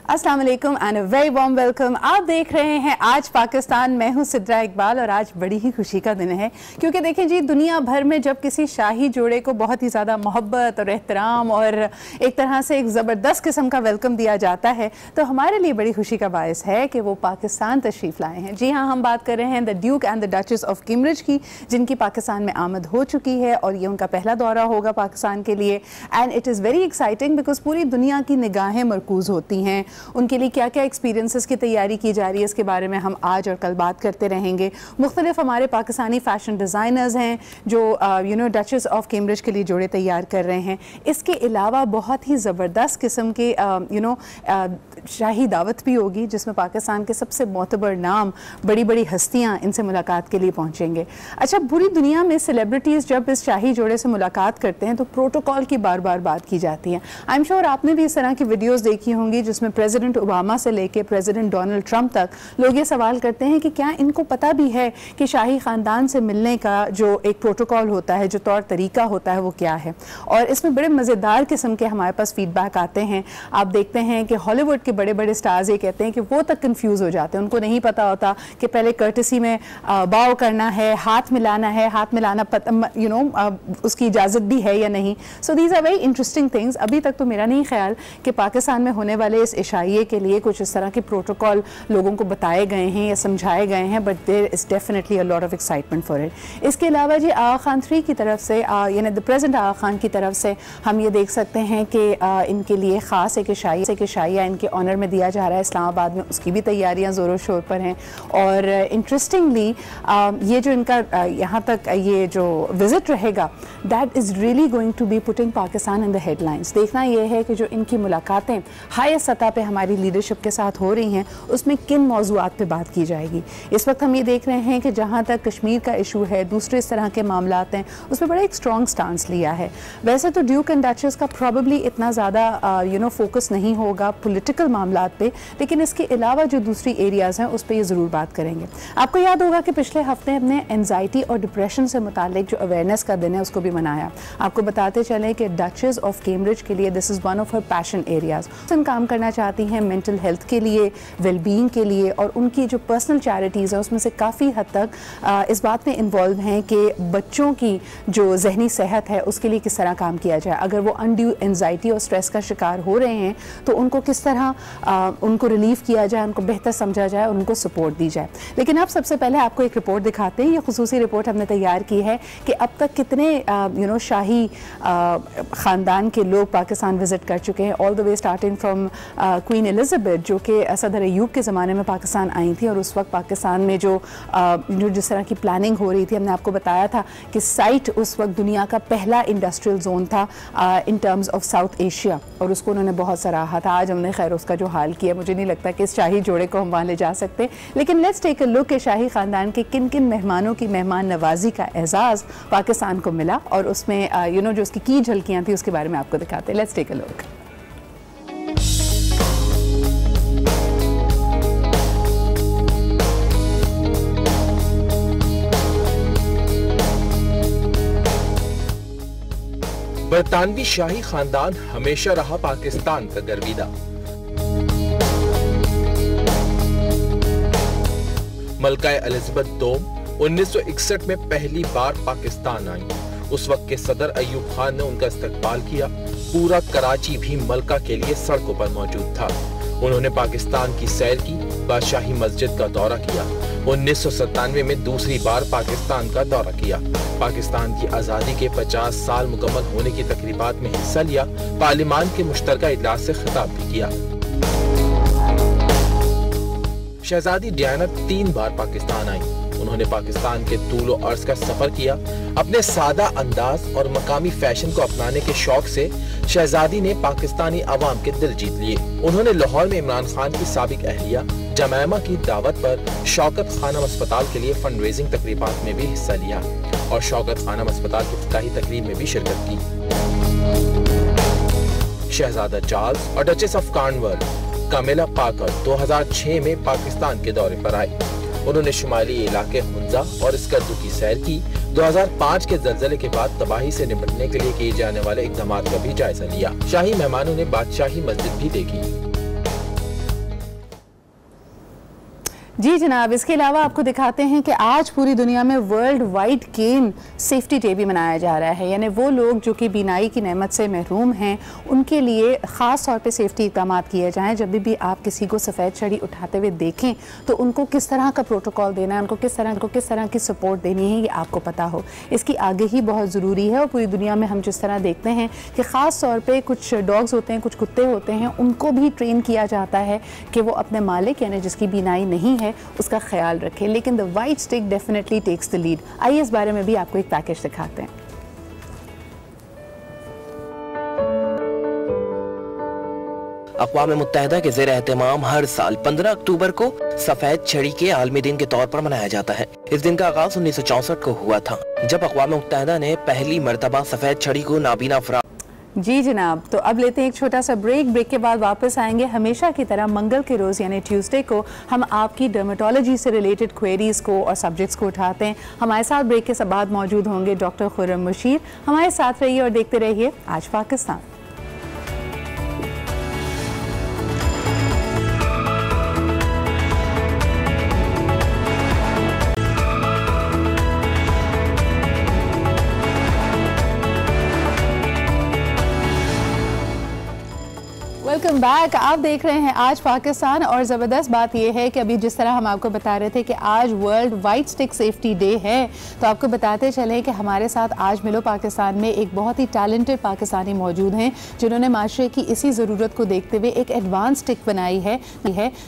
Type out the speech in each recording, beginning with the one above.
अस्सलाम वालेकुम and a very warm welcome. आप देख रहे हैं आज पाकिस्तान। मैं हूं सिद्रा इकबाल और आज बड़ी ही खुशी का दिन है क्योंकि देखें जी, दुनिया भर में जब किसी शाही जोड़े को बहुत ही ज़्यादा मोहब्बत और एहतराम और एक तरह से एक ज़बरदस्त किस्म का वेलकम दिया जाता है तो हमारे लिए बड़ी खुशी का बायस है कि वो पाकिस्तान तशरीफ़ लाए हैं। जी हाँ, हम बात कर रहे हैं the Duke and the duchess of Cambridge की, जिनकी पाकिस्तान में आमद हो चुकी है और ये उनका पहला दौरा होगा पाकिस्तान के लिए। And it is very exciting because पूरी दुनिया की निगाहें मरकूज़ होती हैं उनके लिए। क्या क्या एक्सपीरियंसेस की तैयारी की जा रही है इसके बारे में हम आज और कल बात करते रहेंगे। मुख्तलिफ हमारे पाकिस्तानी फ़ैशन डिज़ाइनर्स हैं जो डचेस ऑफ कैम्ब्रिज के लिए जोड़े तैयार कर रहे हैं। इसके अलावा बहुत ही ज़बरदस्त किस्म के शाही दावत भी होगी जिसमें पाकिस्तान के सबसे मोतबर नाम, बड़ी बड़ी हस्तियाँ इनसे मुलाकात के लिए पहुँचेंगे। अच्छा, पूरी दुनिया में सेलिब्रिटीज़ जब इस शाही जोड़े से मुलाकात करते हैं तो प्रोटोकॉल की बार बार बात की जाती है। आई एम श्योर आपने भी इस तरह की वीडियोज़ देखी होंगी जिसमें प्रेसिडेंट ओबामा से लेके प्रेसिडेंट डोनाल्ड ट्रंप तक लोग ये सवाल करते हैं कि क्या इनको पता भी है कि शाही ख़ानदान से मिलने का जो एक प्रोटोकॉल होता है, जो तौर तरीका होता है, वो क्या है। और इसमें बड़े मज़ेदार किस्म के हमारे पास फीडबैक आते हैं। आप देखते हैं कि हॉलीवुड के बड़े बड़े स्टार्स ये कहते हैं कि वो तक कंफ्यूज हो जाते हैं, उनको नहीं पता होता कि पहले कर्टसी में बाव करना है, हाथ मिलाना है, हाथ मिलाना उसकी इजाज़त भी है या नहीं। So these are very interesting things. अभी तक तो मेरा नहीं ख्याल कि पाकिस्तान में होने वाले इस इशाइये के लिए कुछ इस तरह के प्रोटोकॉल लोगों को बताए गए हैं या समझाए गए हैं, but there is definitely a lot of excitement for it. इसके अलावा जी आगा खान 3 की तरफ से यानी द प्रेजेंट आगा खान की तरफ से हम ये देख सकते हैं कि इनके लिए ख़ास एक इशाइया इनके ऑनर में दिया जा रहा है इस्लामाबाद में। उसकी भी तैयारियां ज़ोरों शोर पर हैं। और इंटरेस्टिंगली ये जो इनका यहाँ तक ये जो विज़िट रहेगा, that is really going to be putting Pakistan in the headlines. देखना ये है कि जो इनकी मुलाकातें हाई सतह पे हमारी लीडरशिप के साथ हो रही हैं उसमें किन मौज़ूआत पे बात की जाएगी। इस वक्त हम ये देख रहे हैं कि जहाँ तक कश्मीर का इशू है, दूसरे इस तरह के मामलात हैं, उसमें बड़ा एक स्ट्रॉन्ग स्टांस लिया है। वैसे तो ड्यूक एंड डचेस का प्रॉबेबली इतना ज़्यादा फोकस नहीं होगा पॉलिटिकल मामलात पे, लेकिन इसके अलावा जो दूसरी एरियाज़ हैं उस पर ये ज़रूर बात करेंगे। आपको याद होगा कि पिछले हफ्ते हमने एनजाइटी और डिप्रेशन से मुतालिक जो अवेयरनेस का दिन है उसको भी मनाया। आपको बताते चलें कि डचेस ऑफ कैम्ब्रिज के लिए this is one of her passion areas. काम करना चाहती हैं मेंटल हेल्थ के लिए, वेलबींग के लिए, और उनकी जो पर्सनल चैरिटीज़ हैं उसमें से काफ़ी हद तक इस बात में इन्वॉल्व हैं कि बच्चों की जो जहनी सेहत है उसके लिए किस तरह काम किया जाए। अगर वो अनड्यू एंजाइटी और स्ट्रेस का शिकार हो रहे हैं तो उनको किस तरह उनको रिलीफ किया जाए, उनको बेहतर समझा जाए और उनको सपोर्ट दी जाए। लेकिन अब सबसे पहले आपको एक रिपोर्ट दिखाते हैं। ये खुसूसी रिपोर्ट हमने तैयार की है कि अब तक कितने शाही ख़ानदान के लोग पाकिस्तान विज़िट कर चुके हैं, all the way starting from queen Elizabeth जो कि सदर अयूब के ज़माने में पाकिस्तान आई थी। और उस वक्त पाकिस्तान में जो जिस तरह की प्लानिंग हो रही थी, हमने आपको बताया था कि साइट उस वक्त दुनिया का पहला इंडस्ट्रियल जोन था in terms of south Asia, और उसको उन्होंने बहुत सराहा था। आज हमने खैर उसका जो हाल किया, मुझे नहीं लगता कि इस शाही जोड़े को हम वहाँ ले जा सकते। लेकिन लेट्स टेक अ लुक कि शाही ख़ानदान के किन किन मेहमानों की मेहमान नवाजी का एजाज़ पाकिस्तान को मिला, और उसमें जो उसकी की झलकियाँ थी उसके बारे में आपको दिखाते हैं। Let's take a look. बरतानवी शाही खानदान हमेशा रहा पाकिस्तान का गर्विदा। मलका एलिज़ाबेथ II 1961 में पहली बार पाकिस्तान आई। उस वक्त के सदर अयूब खान ने उनका इस्तकबाल किया। पूरा कराची भी मलका के लिए सड़कों पर मौजूद था। उन्होंने पाकिस्तान की सैर की, बादशाही मस्जिद का दौरा किया। 1997 में दूसरी बार पाकिस्तान का दौरा किया। पाकिस्तान की आज़ादी के 50 साल मुकम्मल होने की तकरीबात में हिस्सा लिया। पार्लिमान के मुश्तरका इजलास से खिताब भी किया। शहजादी डायना 3 बार पाकिस्तान आई। उन्होंने पाकिस्तान के तूल और अर्ज का सफर किया। अपने सादा अंदाज और मकामी फैशन को अपनाने के शौक से शहजादी ने पाकिस्तानी अवाम के दिल जीत लिए। उन्होंने लाहौर में इमरान खान की साबिक अहलिया जमैमा की दावत पर शौकत खानम अस्पताल के लिए फंड रेजिंग तकरीबात में भी हिस्सा लिया और शौकत खानम अस्पताल की इफ्तिताही तकरीब में भी शिरकत की। शहजादा चार्ल्स और डचेस ऑफ कॉर्नवाल कामिला पाकर 2006 में पाकिस्तान के दौरे पर आए। उन्होंने शुमाली इलाके हुंजा और स्कर्दू की सैर की। 2005 के ज़लज़ले के बाद तबाही से निपटने के लिए किए जाने वाले इक़दामात का भी जायजा लिया। शाही मेहमानों ने बादशाही मस्जिद भी देखी। जी जनाब, इसके अलावा आपको दिखाते हैं कि आज पूरी दुनिया में वर्ल्ड वाइड केन सेफ्टी डे भी मनाया जा रहा है। यानी वो लोग जो कि बीनाई की नेमत से महरूम हैं उनके लिए ख़ास तौर पे सेफ्टी इक़दाम किए जाएं। जब भी आप किसी को सफ़ेद छड़ी उठाते हुए देखें तो उनको किस तरह का प्रोटोकॉल देना है, उनको किस तरह की सपोर्ट देनी है, ये आपको पता हो। इसकी आगे ही बहुत ज़रूरी है। और पूरी दुनिया में हम जिस तरह देखते हैं कि ख़ास तौर पर कुछ डॉग्स होते हैं, कुछ कुत्ते होते हैं, उनको भी ट्रेन किया जाता है कि वो अपने मालिक यानी जिसकी बीनाई नहीं है उसका ख्याल रखें। लेकिन the white stick definitely takes the lead. आइए इस बारे में भी आपको एक पैकेज दिखाते हैं। अक़वाम मुत्तहिदा के ज़ेर एहतमाम हर साल 15 अक्टूबर को सफेद छड़ी के आलमी दिन के तौर पर मनाया जाता है। इस दिन का आगाज 1964 को हुआ था, जब अक़वाम मुत्तहिदा ने पहली मर्तबा सफेद छड़ी को नाबीना अफराद। जी जनाब, तो अब लेते हैं एक छोटा सा ब्रेक। ब्रेक के बाद वापस आएंगे। हमेशा की तरह मंगल के रोज़ यानी ट्यूसडे को हम आपकी डर्मेटोलॉजी से रिलेटेड क्वेरीज़ को और सब्जेक्ट्स को उठाते हैं। हमारे साथ ब्रेक के बाद मौजूद होंगे डॉक्टर खुर्रम मुशीर। हमारे साथ रहिए और देखते रहिए आज पाकिस्तान। Welcome back. आप देख रहे हैं आज पाकिस्तान। और ज़बरदस्त बात यह है कि अभी जिस तरह हम आपको बता रहे थे कि आज world white stick safety day है, तो आपको बताते चलें कि हमारे साथ आज मिलो पाकिस्तान में एक बहुत ही टैलेंटेड पाकिस्तानी मौजूद हैं जिन्होंने माशरे की इसी ज़रूरत को देखते हुए एक एडवांस स्टिक बनाई है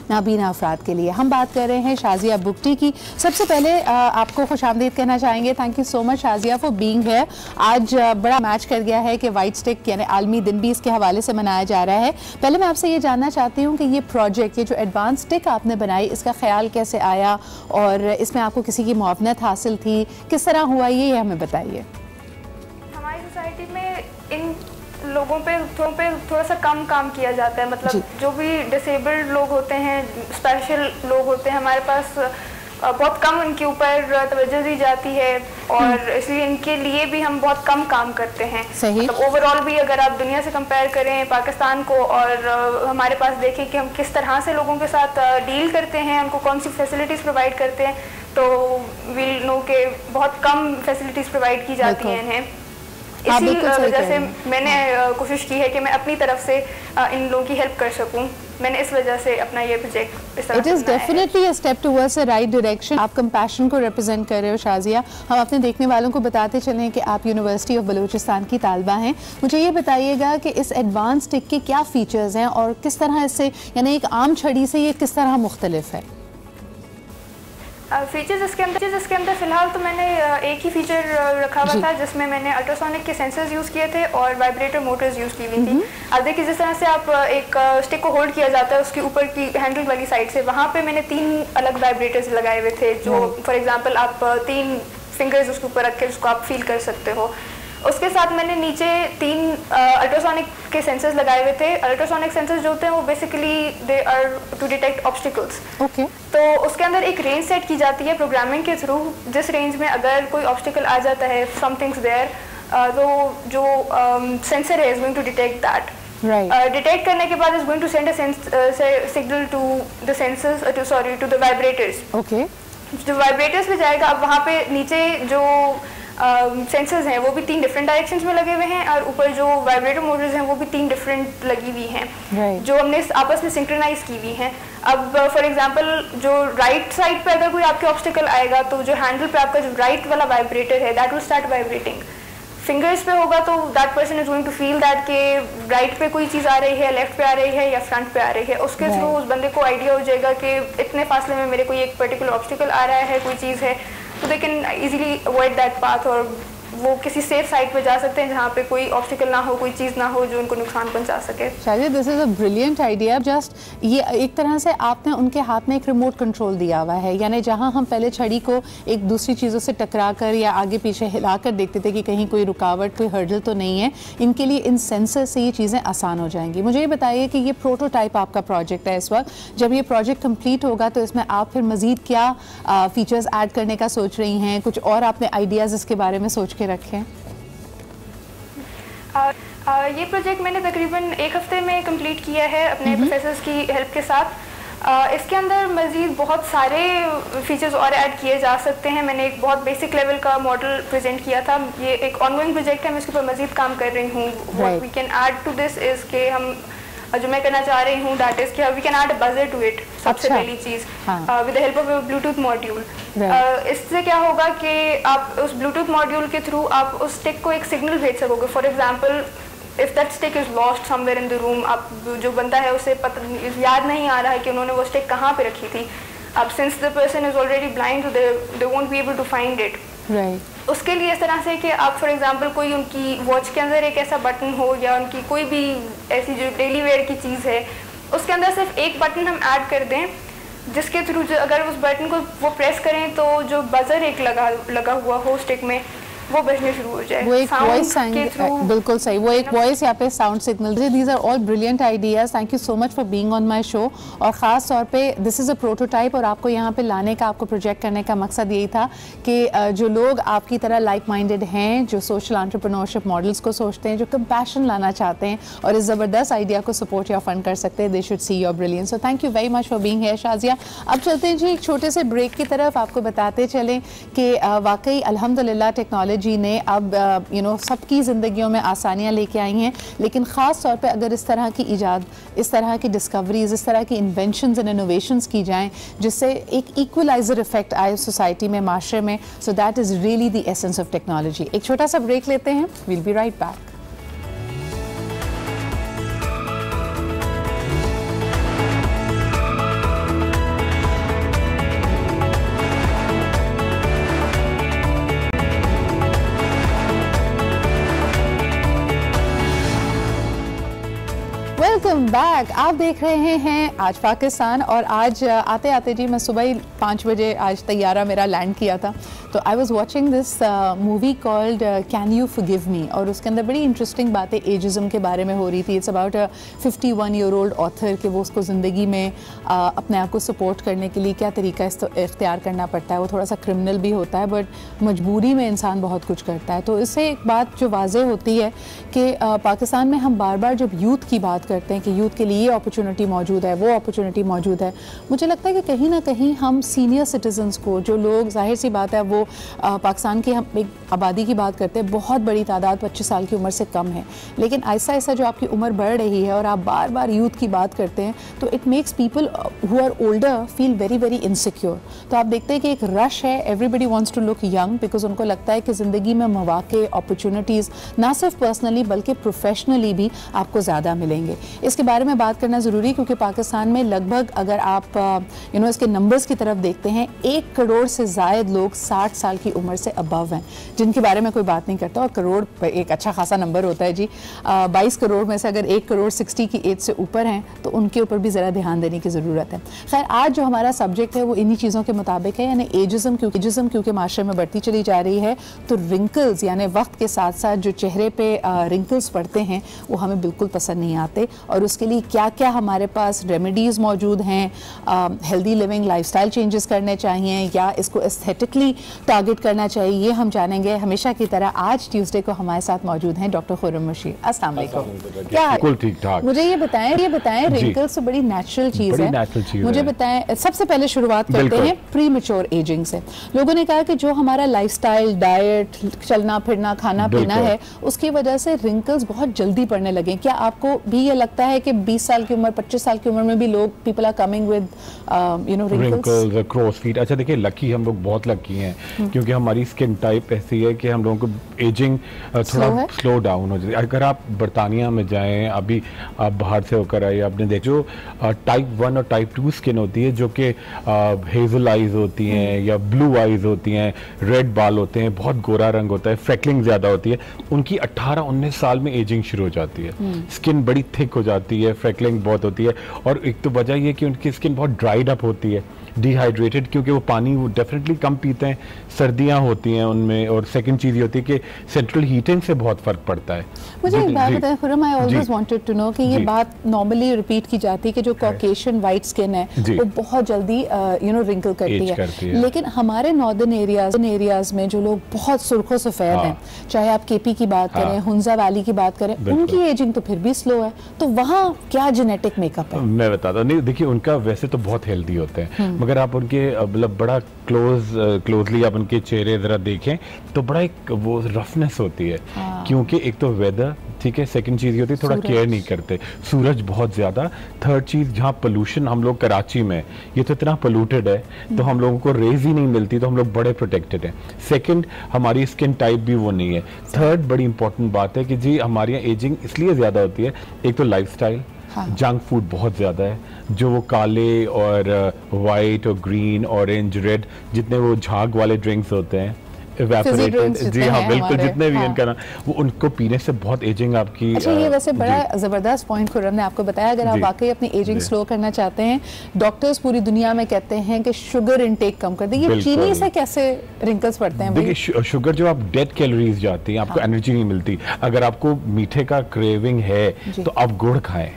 नाबीना अफराद के लिए। हम बात कर रहे हैं शाजिया बुगटी की। सबसे पहले आपको खुशामदीद कहना चाहेंगे। Thank you so much Shazia for being here. आज बड़ा मैच कर गया है कि वाइट स्टिक यानी आलमी दिन भी इसके हवाले से मनाया जा रहा है। पहले मैं आपसे ये जानना चाहती हूँ कि ये प्रोजेक्ट, ये जो एडवांस स्टिक आपने बनाई, इसका ख्याल कैसे आया और इसमें आपको किसी की मुआवनत हासिल थी, किस तरह हुआ, ये हमें बताइए। हमारी सोसाइटी में इन लोगों पे थोड़ा सा कम काम किया जाता है। मतलब जो भी डिसेबल्ड लोग होते हैं, स्पेशल लोग होते हैं, हमारे पास बहुत कम उनके ऊपर तवज्जो दी जाती है और इसलिए इनके लिए भी हम बहुत कम काम करते हैं। मतलब ओवरऑल भी अगर आप दुनिया से कंपेयर करें पाकिस्तान को और हमारे पास देखें कि हम किस तरह से लोगों के साथ डील करते हैं, उनको कौन सी फैसिलिटीज़ प्रोवाइड करते हैं, तो वील नो के बहुत कम फैसिलिटीज़ प्रोवाइड की जाती हैं इन्हें। इसी वजह से मैंने कोशिश की है कि मैं अपनी तरफ से इन लोगों की हेल्प कर सकूं। मैंने इस वजह से अपना ये प्रोजेक्ट इस तरह it is definitely a step towards the right direction. आप कंपैशन को रिप्रेजेंट कर रहे हो शाजिया। हम अपने देखने वालों को बताते चलें कि आप यूनिवर्सिटी ऑफ बलूचिस्तान की तालबा हैं। मुझे ये बताइएगा कि इस एडवांस स्टिक के क्या फ़ीचर्स हैं और किस तरह इससे यानी एक आम छड़ी से ये किस तरह मुख्तलिफ है। फीचर्स इसके अंदर फ़िलहाल तो मैंने एक ही फीचर रखा हुआ था जिसमें मैंने अल्ट्रासोनिक के सेंसर्स यूज़ किए थे और वाइब्रेटर मोटर्स यूज़ की हुई थी। अब देखिए जिस तरह से आप एक स्टिक को होल्ड किया जाता है उसके ऊपर की हैंडल वाली साइड से, वहाँ पे मैंने 3 अलग वाइब्रेटर्स लगाए हुए थे जो फॉर एग्जांपल आप 3 फिंगर्स उसके ऊपर रख के उसको आप फील कर सकते हो। उसके साथ मैंने नीचे 3 अल्ट्रासोनिक के सेंसर्स लगाए हुए थे। अल्ट्रासोनिक सेंसर्स जो होते हैं वो basically they are to detect obstacles. Okay. तो उसके अंदर एक रेंज सेट की जाती है प्रोग्रामिंग के थ्रू, जिस रेंज में अगर कोई ऑब्स्टिकल आ जाता है समथिंग्स देयर, तो जो सेंसर है is going to detect that. Detect करने के बाद is going to send a signal to the sensors to the vibrators. Okay. जो वाइब्रेटर्स पे जाएगा, अब वहाँ पे नीचे जो सेंसर्स हैं वो भी 3 डिफरेंट डायरेक्शंस में लगे हुए हैं और ऊपर जो वाइब्रेटर मोटर्स हैं वो भी 3 डिफरेंट लगी हुई हैं जो हमने आपस में सिंक्रोनाइज की हुई हैं। अब फॉर एग्जांपल जो राइट साइड पे अगर कोई आपके ऑब्स्टिकल आएगा तो जो हैंडल पे आपका जो राइट वाला वाइब्रेटर है that will start vibrating. Fingers पे होगा तो that person is going to feel that के राइट पे कोई चीज़ आ रही है, लेफ्ट पे आ रही है या फ्रंट पे आ रही है। उसके थ्रू उस बंदे को आइडिया हो जाएगा कि इतने फासले में मेरे कोई एक पर्टिकुलर ऑब्स्टिकल आ रहा है, कोई चीज़ है, तो they can easily avoid that path और वो किसी सेफ साइड पे जा सकते हैं जहाँ पे कोई ऑब्स्टिकल ना हो, कोई चीज़ ना हो जो उनको नुकसान पहुँचा सके। शायद this is a brilliant idea. Just ये एक तरह से आपने उनके हाथ में एक रिमोट कंट्रोल दिया हुआ है, यानी जहाँ हम पहले छड़ी को एक दूसरी चीज़ों से टकरा कर या आगे पीछे हिला कर देखते थे कि कहीं कोई रुकावट, कोई हर्डल तो नहीं है, इनके लिए इन सेंसर से ये चीज़ें आसान हो जाएंगी। मुझे ये बताइए कि ये प्रोटोटाइप आपका प्रोजेक्ट है इस वक्त, जब ये प्रोजेक्ट कंप्लीट होगा तो इसमें आप फिर मज़ीद क्या फीचर्स ऐड करने का सोच रही हैं, कुछ और आपने आइडियाज़ इसके बारे में सोच के रखें? ये प्रोजेक्ट मैंने तकरीबन 1 हफ्ते में कंप्लीट किया है अपने प्रोफेसर्स की हेल्प के साथ। इसके अंदर मज़ीद बहुत सारे फीचर्स और ऐड किए जा सकते हैं। मैंने एक बहुत बेसिक लेवल का मॉडल प्रेजेंट किया था, ये एक ऑनगोइंग प्रोजेक्ट है, मैं इसके ऊपर मज़ीद काम कर रही हूँ। What we can add to this is के हम जो मैं करना चाह रही हूँ दैट इज़ कि we can add a buzzer to it, सबसे पहली चीज़ with the help of Bluetooth module. इससे क्या होगा कि आप उस ब्लूटूथ मॉड्यूल के थ्रू आप उस स्टिक को एक सिग्नल भेज सकोगे। For example if that stick is lost somewhere in the room, आप जो बंदा है उसे याद नहीं आ रहा है कि उन्होंने वो स्टिक कहाँ पे रखी थी, अब since the person is already blind, they won't be able to find it. उसके लिए इस तरह से कि आप फॉर एग्जांपल कोई उनकी वॉच के अंदर एक ऐसा बटन हो या उनकी कोई भी ऐसी जो डेली वेयर की चीज़ है उसके अंदर सिर्फ एक बटन हम ऐड कर दें, जिसके थ्रू अगर उस बटन को वो प्रेस करें तो जो बजर एक लगा हुआ हो स्टिक में वो बजने शुरू हो जाए। वो एक वॉइस बिल्कुल सही, वो एक वॉइस यहाँ पे sound signal. These are all brilliant ideas. Thank you so much for being on my show. और ख़ास तौर पे दिस इज़ अ प्रोटोटाइप, और आपको यहाँ पे लाने का, आपको प्रोजेक्ट करने का मकसद यही था कि जो लोग आपकी तरह लाइक माइंडेड हैं, जो सोशल एंटरप्रेन्योरशिप मॉडल्स को सोचते हैं, जो कंपैशन लाना चाहते हैं और इस ज़बरदस्त आइडिया को सपोर्ट या फंड कर सकते हैं, they should see your brilliance. So thank you very much for being here Shazia. अब चलते हैं जी एक छोटे से ब्रेक की तरफ। आपको बताते चलें कि वाकई अल्हम्दुलिल्लाह टेक्नोलॉजी ने अब सबकी ज़िंदगियों में आसानियाँ लेके आई हैं, लेकिन ख़ास तौर पे अगर इस तरह की ईजाद, इस तरह की डिस्कवरीज, इस तरह की इन्वेंशंस एंड इनोवेशंस की जाएं जिससे एक इक्वलाइजर इफेक्ट आए सोसाइटी में, माशरे में, so that is really the essence of technology. एक छोटा सा ब्रेक लेते हैं, we'll be right back. Welcome back. आप देख रहे हैं आज पाकिस्तान, और आज आते आते जी मैं सुबह ही 5 बजे आज तैयारा मेरा लैंड किया था, तो I was watching this movie called can you forgive me, और उसके अंदर बड़ी इंटरेस्टिंग बातें एजिज़म के बारे में हो रही थी। It's about a 51-year-old author कि वो उसको ज़िंदगी में अपने आप को सपोर्ट करने के लिए क्या तरीका इख्तियार करना पड़ता है। वो थोड़ा सा क्रिमिनल भी होता है बट मजबूरी में इंसान बहुत कुछ करता है। तो इससे एक बात जो वाज़ेह होती है कि पाकिस्तान में हम बार बार जब यूथ की बात करते हैं कि यूथ के लिए ये अपॉर्चुनिटी मौजूद है, वो अपॉर्चुनिटी मौजूद है, मुझे लगता है कि कहीं ना कहीं हम सीनियर सिटीजन्स को, जो लोग, जाहिर सी बात है वो पाकिस्तान की हम एक आबादी की बात करते हैं, बहुत बड़ी तादाद 25 साल की उम्र से कम है, लेकिन ऐसा ऐसा जो आपकी उम्र बढ़ रही है और आप बार बार यूथ की बात करते हैं तो it makes people who are older feel very very insecure. तो आप देखते हैं कि एक रश है, everybody wants to look young because उनको लगता है कि ज़िंदगी में मौक़े, अपॉर्चुनिटीज़ ना सिर्फ पर्सनली बल्कि प्रोफेशनली भी आपको ज़्यादा मिलेंगे। इसके बारे में बात करना ज़रूरी, क्योंकि पाकिस्तान में लगभग अगर आप इसके नंबर्स की तरफ देखते हैं 1 करोड़ से ज़ायद लोग 60 साल की उम्र से अबव हैं, जिनके बारे में कोई बात नहीं करता। और करोड़ एक अच्छा खासा नंबर होता है जी। 22 करोड़ में से अगर 1 करोड़ 60 की एज से ऊपर हैं तो उनके ऊपर भी ज़रा ध्यान देने की ज़रूरत है। खैर, आज जो हमारा सब्जेक्ट है वो इन्हीं चीज़ों के मुताबिक है, यानी एजिज़म। क्योंकि माशरे में बढ़ती चली जा रही है तो रिंकल्स, यानी वक्त के साथ साथ जो चेहरे पे रिंकल्स पड़ते हैं वो हमें बिल्कुल पसंद नहीं आते, और उसके लिए क्या क्या हमारे पास रेमेडीज़ मौजूद हैं, हेल्दी लिविंग लाइफस्टाइल चेंजेस करने चाहिए या इसको एस्थेटिकली टारगेट करना चाहिए, ये हम जानेंगे। हमेशा की तरह आज ट्यूसडे को हमारे साथ मौजूद हैं डॉक्टर खुर्रम रशीद। अस्सलाम वालेकुम। क्या बिल्कुल ठीक ठाक। मुझे ये बताएं रिंकल्स तो बड़ी नेचुरल चीज़ है, मुझे बताएं सबसे पहले शुरुआत करते हैं प्री मैच्योर एजिंग से। लोगों ने कहा कि जो हमारा लाइफस्टाइल, डाइट, चलना फिरना, खाना पीना है, उसकी वजह से रिंकल्स बहुत जल्दी पड़ने लगे। क्या आपको भी ये लगता है कि 20 साल की उम्र, 25 साल की उम्र में भी लोग, people are coming with wrinkles, crow's feet? अच्छा देखिए, लकी, हम लोग बहुत लकी हैं क्योंकि हमारी स्किन टाइप ऐसी है कि हम लोगों को एजिंग थोड़ा स्लो डाउन हो जाती है। अगर आप बरतानिया में जाएं, अभी आप बाहर से होकर आए, आपने देखो जो टाइप 1 और टाइप 2 स्किन होती है, जो कि हेजल आइज होती हैं या ब्लू आइज होती हैं, रेड बाल होते हैं, बहुत गोरा रंग होता है, फ्रैकलिंग ज़्यादा होती है, उनकी 18-19 साल में एजिंग शुरू हो जाती है। स्किन बड़ी थिक हो जाती है, फ्रैकलिंग बहुत होती है, और एक तो वजह ये कि उनकी स्किन बहुत ड्राइड अप होती है, डिहाइड्रेटेड, क्योंकि वो पानी वो डेफिनेटली कम पीते हैं, सर्दियां होती हैं उनमें, और सेकंड चीज़ ये होती है कि सेंट्रल हीटिंग से बहुत फ़र्क पड़ता है। मुझे एक बात बताएं Khurram, I always wanted to know कि ये बात नॉर्मली रिपीट की जाती है कि जो कॉकेशियन वाइट स्किन है वो बहुत जल्दी रिंकल करती है, लेकिन हमारे नॉर्दर्न एरियाज में जो लोग बहुत सुर्खो सफ़ेद हैं, चाहे आप केपी की बात करें, हुंजा वैली की बात करें, उनकी एजिंग तो फिर भी स्लो है, तो वहाँ क्या जेनेटिक मेकअप है? मैं बताता हूँ। नहीं देखिए, उनका वैसे तो बहुत हेल्दी होते हैं, मगर आप उनके मतलब बड़ा क्लोजली आप उनके चेहरे जरा देखें तो बड़ा एक वो रफनेस होती है, क्योंकि एक तो वेदर, ठीक है, सेकंड चीज़ ये होती है थोड़ा केयर नहीं करते, सूरज बहुत ज़्यादा, थर्ड चीज़ जहाँ पोल्यूशन, हम लोग कराची में ये तो इतना पोल्यूटेड है तो हम लोगों को रेज ही नहीं मिलती, तो हम लोग बड़े प्रोटेक्टेड हैं। सेकंड, हमारी स्किन टाइप भी वो नहीं है। थर्ड बड़ी इंपॉर्टेंट बात है कि जी हमारे यहाँ एजिंग इसलिए ज़्यादा होती है, एक तो लाइफस्टाइल, जंक फूड बहुत ज़्यादा है, जो वो काले और वाइट और ग्रीन ऑरेंज रेड जितने वो झाग वाले ड्रिंक्स होते हैं, evaporated, जी हाँ बिल्कुल, जितने भी इनका ना वो उनको पीने से बहुत एजिंग आपकी। अच्छा, ये वैसे बड़ा ज़बरदस्त पॉइंट खुर्रम ने आपको बताया। अगर आप वाकई अपनी एजिंग स्लो करना चाहते हैं, डॉक्टर्स पूरी दुनिया में कहते हैं कि शुगर इनटेक कम कर दें। ये चीनी से कैसे रिंकल्स पड़ते हैं? देखिए, शुगर जो आप डेड कैलोरीज जाती हैं, आपको एनर्जी नहीं मिलती। अगर आपको मीठे का क्रेविंग है तो आप गुड़ खाएं,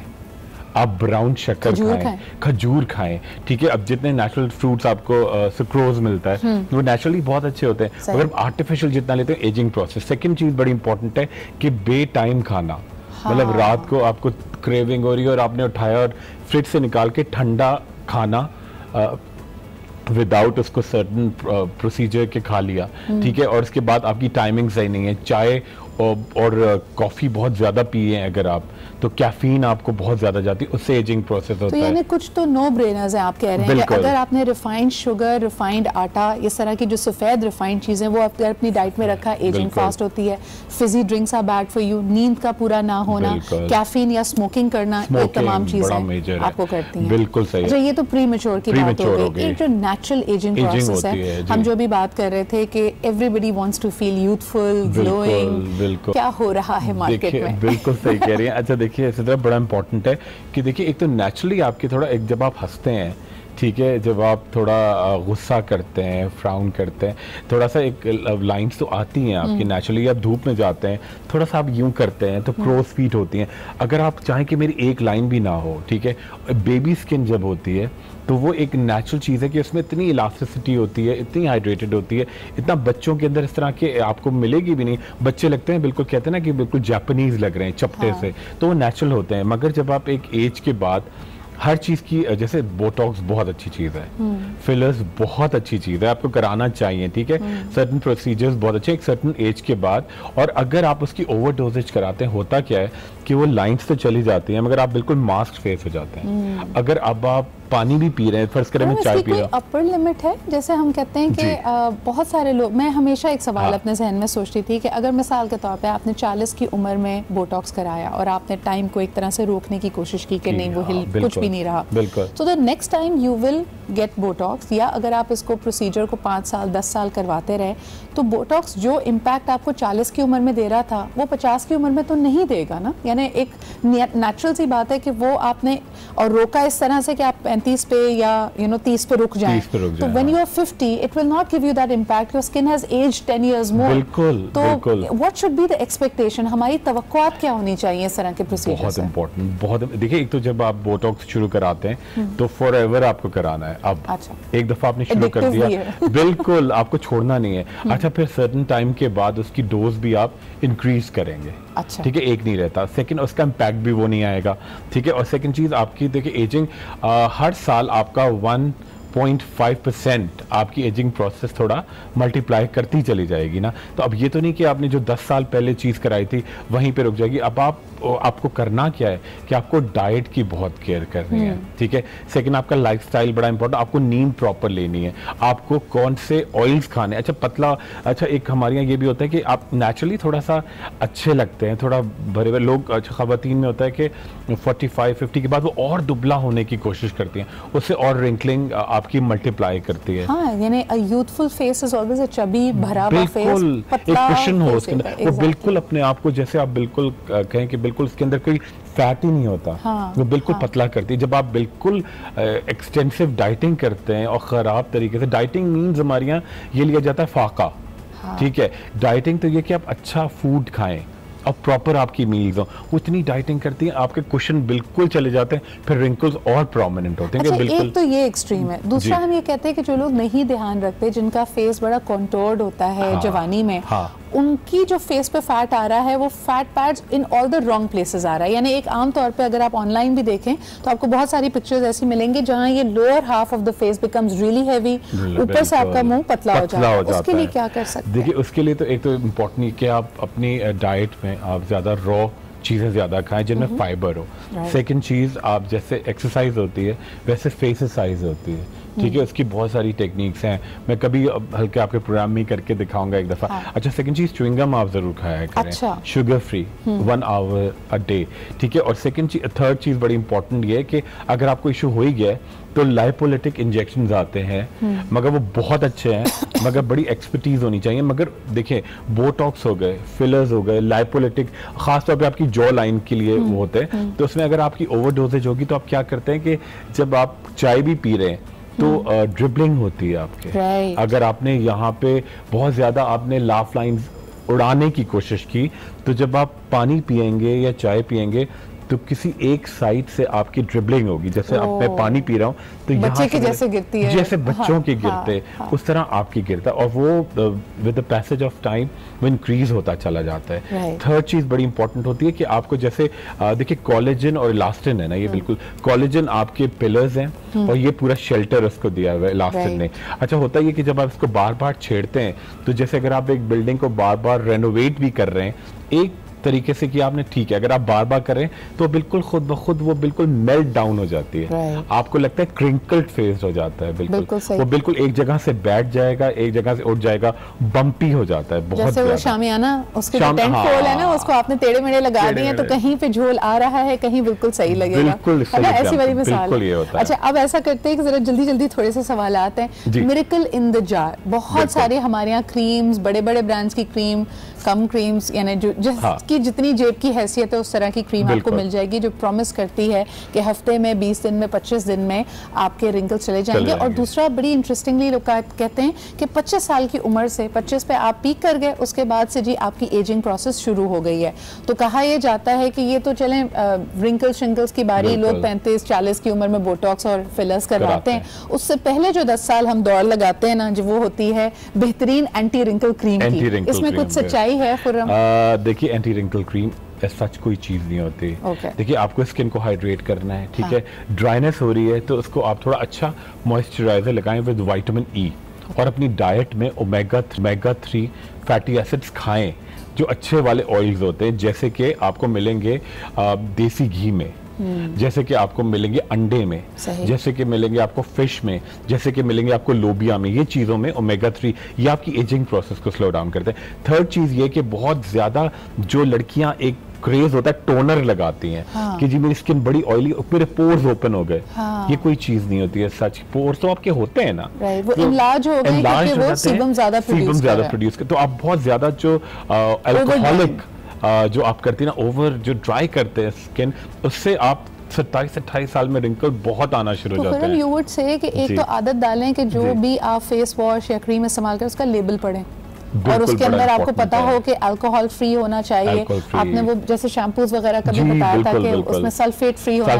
आप ब्राउन शक्कर खाएं, खजूर खाएं, ठीक है। अब जितने नेचुरल फ्रूट्स आपको सुक्रोज मिलता है वो नेचुरली बहुत अच्छे होते हैं, अगर आर्टिफिशियल जितना लेते हैं एजिंग प्रोसेस। सेकंड चीज बड़ी इंपॉर्टेंट है कि बे टाइम खाना, मतलब रात को आपको क्रेविंग हो रही है और आपने उठाया और फ्रिज से निकाल के ठंडा खाना विदाउट उसको सर्टन प्रोसीजर के खा लिया, ठीक है। और उसके बाद आपकी टाइमिंग सही नहीं है, चाय और कॉफ़ी बहुत ज़्यादा पिए हैं अगर आप, तो कैफीन आपको बहुत ज़्यादा जाती है, उससे एजिंग प्रोसेस होता है। तो यानी कुछ तो नो ब्रेनर्स हैं आप कह रहे हैं कि अगर आपने रिफाइंड शुगर, रिफाइंड आटा, इस तरह की जो सफ़ेद रिफाइंड चीज़ें वो आप अपनी डाइट में रखा, एजिंग फास्ट होती है। Fizzy drinks are bad for you, नींद का पूरा ना होना, कैफीन या स्मोकिंग करना, ये तमाम चीज़ें आपको करती हैं। बिल्कुल सही। अच्छा, ये तो प्री मैच्योर की बात हो गई। एक जो नेचुरल एजिंग प्रोसेस है, हम जो भी बात कर रहे थे कि everybody wants to feel youthful, glowing, क्या हो रहा है मार्केट में? बिल्कुल सही कह रही हैं। अच्छा देखिए, इसी तरह बड़ा इंपॉर्टेंट है कि देखिए, एक तो नेचुरली आपके थोड़ा, एक जब आप हंसते हैं, ठीक है, जब आप थोड़ा गुस्सा करते हैं, फ्राउन करते हैं, थोड़ा सा एक लाइंस तो आती हैं आपकी नेचुरली। आप धूप में जाते हैं, थोड़ा सा आप यूं करते हैं तो क्रोज फीट होती हैं। अगर आप चाहें कि मेरी एक लाइन भी ना हो, ठीक है, बेबी स्किन जब होती है तो वो एक नेचुरल चीज़ है कि उसमें इतनी इलास्टिसिटी होती है, इतनी हाइड्रेटेड होती है, इतना बच्चों के अंदर इस तरह के आपको मिलेगी भी नहीं। बच्चे लगते हैं बिल्कुल, कहते हैं ना कि बिल्कुल जापानीज लग रहे हैं चपटे से, तो वो नेचुरल होते हैं। मगर जब आप एक एज के बाद हर चीज़ की, जैसे बोटॉक्स बहुत अच्छी चीज़ है, फिलर्स बहुत अच्छी चीज़ है, आपको कराना चाहिए, ठीक है। सर्टन प्रोसीजर्स बहुत अच्छे एक सर्टन एज के बाद। और अगर आप उसकी ओवरडोजेज कराते हैं, होता क्या है कि वो लाइंस तो चली जाती हैं, मगर आप बिल्कुल मास्क फेस हो जाते हैं। अगर अब आप पानी भी पी रहे हैं, फर्ज करें मैं चाय पी रहा हूं, अपर लिमिट है, जैसे हम कहते हैं कि बहुत सारे लोग, मैं हमेशा एक सवाल अपने जहन में सोचती थी कि अगर मिसाल के तौर पे आपने 40 की उम्र में बोटॉक्स कराया और आपने टाइम को एक तरह से रोकने की कोशिश की कि नहीं वो हिल कुछ भी नहीं रहा, तो the next time you will get Botox, या अगर आप इसको प्रोसीजर को 5 साल 10 साल करवाते रहे तो बोटॉक्स जो इम्पैक्ट आपको 40 की उम्र में दे रहा था वो 50 की उम्र में तो नहीं देगा ना। यानी एक नेचुरल सी बात है कि वो आपने और रोका इस तरह से कि आप 35 पे या 30 पे रुक जाएं, तो when you are 50 it will not give you that impact, your skin has aged 10 years more. तो what should be the expectation, हमारी तवक्कुआत क्या होनी चाहिए इस तरह के प्रोसीजर से? बहुत इंपॉर्टेंट, बहुत। देखिए, एक तो जब आप बोटॉक्स शुरू कराते हैं तो फॉर एवर आपको कराना है। अब एक दफा आपने शुरू कर दिया, बिल्कुल आपको छोड़ना नहीं है। अच्छा, फिर सर्टेन टाइम के बाद उसकी डोज भी आप इंक्रीज करेंगे, ठीक है, एक नहीं रहता। सेकंड, उसका इम्पैक्ट भी वो नहीं आएगा, ठीक है। और सेकंड चीज आपकी, देखिए, एजिंग हर साल आपका 1.5% आपकी एजिंग प्रोसेस थोड़ा मल्टीप्लाई करती चली जाएगी ना। तो अब ये तो नहीं कि आपने जो 10 साल पहले चीज़ कराई थी वहीं पे रुक जाएगी। अब आपको करना क्या है कि आपको डाइट की बहुत केयर करनी है, ठीक है। सेकंड, आपका लाइफस्टाइल बड़ा इंपॉर्टेंट, आपको नींद प्रॉपर लेनी है, आपको कौन से ऑयल्स खाने। अच्छा, पतला, अच्छा, एक हमारे यहाँ ये भी होता है कि आप नेचुरली थोड़ा सा अच्छे लगते हैं, थोड़ा भरे हुए लोग। अच्छा, ख़वातीन में होता है कि 45-50 के बाद वो और दुबला होने की कोशिश करती हैं, उससे और रिंकलिंग आपकी मल्टीप्लाई करती है। हाँ, यानी a youthful face is always a chubby भरा हुआ face, एक कुशन हो उसके अंदर, वो बिल्कुल अपने आप को जैसे आप बिल्कुल कहें कि बिल्कुल उसके अंदर कोई फैट ही नहीं होता। वो बिल्कुल पतला करती है। जब आप बिल्कुल एक्सटेंसिव डाइटिंग करते हैं और ख़राब तरीके से, डाइटिंग मीन्स हमारे यहाँ ये लिया जाता है फाका, ठीक है। डाइटिंग तो ये कि आप अच्छा फूड खाएं और प्रॉपर आपकी मील्स हो, वो इतनी डाइटिंग करती है आपके कुशन बिल्कुल चले जाते हैं, फिर रिंकल्स और प्रोमिनेंट होते हैं। अच्छा, बिल्कुल एक तो ये एक्सट्रीम है, दूसरा हम ये कहते हैं कि जो लोग नहीं ध्यान रखते, जिनका फेस बड़ा कॉन्टोर्ड होता है जवानी में, उनकी जो फेस पे फैट आ रहा है वो fat pads in all the wrong places आ रहा है। यानी एक आम तौर पे अगर आप ऑनलाइन भी देखें तो आपको बहुत सारी पिक्चर्स ऐसी मिलेंगी जहां ये lower half of the face becomes really heavy, ऊपर से आपका मुंह पतला हो जाता है। उसके लिए क्या कर सकते हैं? देखिए, उसके लिए तो एक तो इम्पोर्टेंट है कि आप अपनी डाइट में आप ज़्यादा रॉ चीज़ें ज़्यादा खाएं जिनमें फाइबर हो। सेकंड चीज़, आप जैसे एक्सरसाइज होती है वैसे फेस एक्सरसाइज होती है, ठीक है। उसकी बहुत सारी टेक्निक्स हैं, मैं कभी हल्के आपके प्रोग्राम में करके दिखाऊंगा एक दफ़ा। अच्छा, सेकंड चीज़, च्युइंगम आप ज़रूर खाया करें, sugar free 1 hour a day, ठीक है। और सेकंड चीज़, थर्ड चीज़ बड़ी इंपॉर्टेंट ये है कि अगर आपको इशू हो ही गया तो लाइपोलिटिक इंजेक्शंस आते हैं, मगर वो बहुत अच्छे हैं, मगर बड़ी एक्सपर्टीज होनी चाहिए। मगर देखिए, बोटॉक्स हो गए, फिलर्स हो गए, लाइपोलिटिक खासतौर पे आपकी जॉ लाइन के लिए वो होते हैं, तो उसमें अगर आपकी ओवरडोजेज होगी तो आप क्या करते हैं कि जब आप चाय भी पी रहे हैं तो ड्रिबलिंग होती है आपके। अगर आपने यहाँ पे बहुत ज़्यादा आपने लाफ लाइन्स उड़ाने की कोशिश की, तो जब आप पानी पिएंगे या चाय पिएंगे तो किसी एक साइड से आपकी ड्रिबलिंग होगी। जैसे अब मैं पानी पी रहा हूँ तो बच्चे के जैसे गिरती है, जैसे बच्चों के गिरते, उस तरह आपकी गिरता है, और वो with the passage of time वो इंक्रीज होता चला जाता है। थर्ड चीज बड़ी इंपॉर्टेंट होती है कि आपको जैसे देखिए कोलेजन और इलास्टिन है ना, ये बिल्कुल कोलेजन आपके पिलर्स हैं और ये पूरा शेल्टर उसको दिया हुआ है इलास्टिन ने। अच्छा, होता है कि जब आप इसको बार बार छेड़ते हैं तो जैसे अगर आप एक बिल्डिंग को बार बार रेनोवेट भी कर रहे हैं एक तरीके से कि आपने, ठीक है, अगर आप बार बार करें तो बिल्कुल खुद ब खुद वो बिल्कुल मेल्ट डाउन हो जाती है। आपको लगता है क्रिंकल्ड फेस हो जाता है, बिल्कुल वो बिल्कुल एक जगह से बैठ जाएगा, एक जगह से उठ जाएगा, बम्पी हो जाता है बहुत। जैसे वो शामियाना, उसके जो टेंट पोल है ना, उसको आपने टेढ़े मेढ़े लगा दिए हैं तो कहीं पे झोल आ रहा है, कहीं बिल्कुल सही लगेगा, बिल्कुल ऐसी वाली मिसाल है। अच्छा, अब ऐसा करते हैं कि जरा जल्दी जल्दी थोड़े से सवाल आते हैं। मिरेकल इन द जार, बहुत सारे हमारे यहाँ क्रीम्स, बड़े बड़े ब्रांड्स की क्रीम, कम क्रीम्स, यानी जो जिसकी जितनी जेब की हैसियत है उस तरह की क्रीम आपको मिल जाएगी जो प्रॉमिस करती है कि हफ्ते में 20 दिन में 25 दिन में आपके रिंकल्स चले जाएंगे। और दूसरा बड़ी इंटरेस्टिंगली लोग कहते हैं कि 25 साल की उम्र से 25 पे आप पीक कर गए, उसके बाद से जी आपकी एजिंग प्रोसेस शुरू हो गई है। तो कहा यह जाता है कि ये तो चलें रिंकल्स शिंकल्स की बारी लोग 35-40 की उम्र में बोटॉक्स और फिलर्स करवाते हैं, उससे पहले जो 10 साल हम दौड़ लगाते हैं ना, जो वो होती है बेहतरीन एंटी रिंकल क्रीम की। इसमें कुछ सच्चाई है खुर्रम? देखिए, एंटी रिंकल क्रीम सच कोई चीज नहीं होती। देखिए, आपको स्किन को हाइड्रेट करना है, ठीक है। ड्राइनेस हो रही है तो उसको आप थोड़ा अच्छा मॉइस्चराइजर लगाएं विद विटामिन ई, और अपनी डाइट में ओमेगा 3 फैटी एसिड्स खाएं जो अच्छे वाले ऑयल्स होते हैं, जैसे कि आपको मिलेंगे देसी घी में, जैसे कि आपको मिलेंगे अंडे में, जैसे कि मिलेंगे आपको फिश में, जैसे कि मिलेंगे आपको लोबिया में। ये चीज़ों में ओमेगा 3 ये आपकी एजिंग प्रोसेस को स्लो डाउन करते हैं। थर्ड चीज़ ये कि बहुत ज़्यादा जो लड़कियां एक क्रेज होता है टोनर लगाती हैं कि जी मेरी स्किन बड़ी ऑयली, मेरे पोर्स ओपन हो गए। ये कोई चीज नहीं होती है सच। पोर्स तो आपके होते हैं ना, वो इनलार्ज हो गए क्योंकि वो सीबम ज्यादा प्रोड्यूस करते। तो आप बहुत ज्यादा जो अल्कोहलिक जो आप करती है ना, ओवर जो ड्राई करते हैं स्किन, उससे आप 27-28 साल में रिंकल बहुत आना शुरू हो जाते हैं। यू वुड से कि एक तो आदत डालें कि जो भी आप फेस वॉश या क्रीम इस्तेमाल करें उसका लेबल पढ़ें और उसके अंदर आपको पता हो कि अल्कोहल फ्री होना चाहिए। आपने वो जैसे शैम्पूज वगैरह का भी बताया था कि उसमें सल्फेट फ्री होना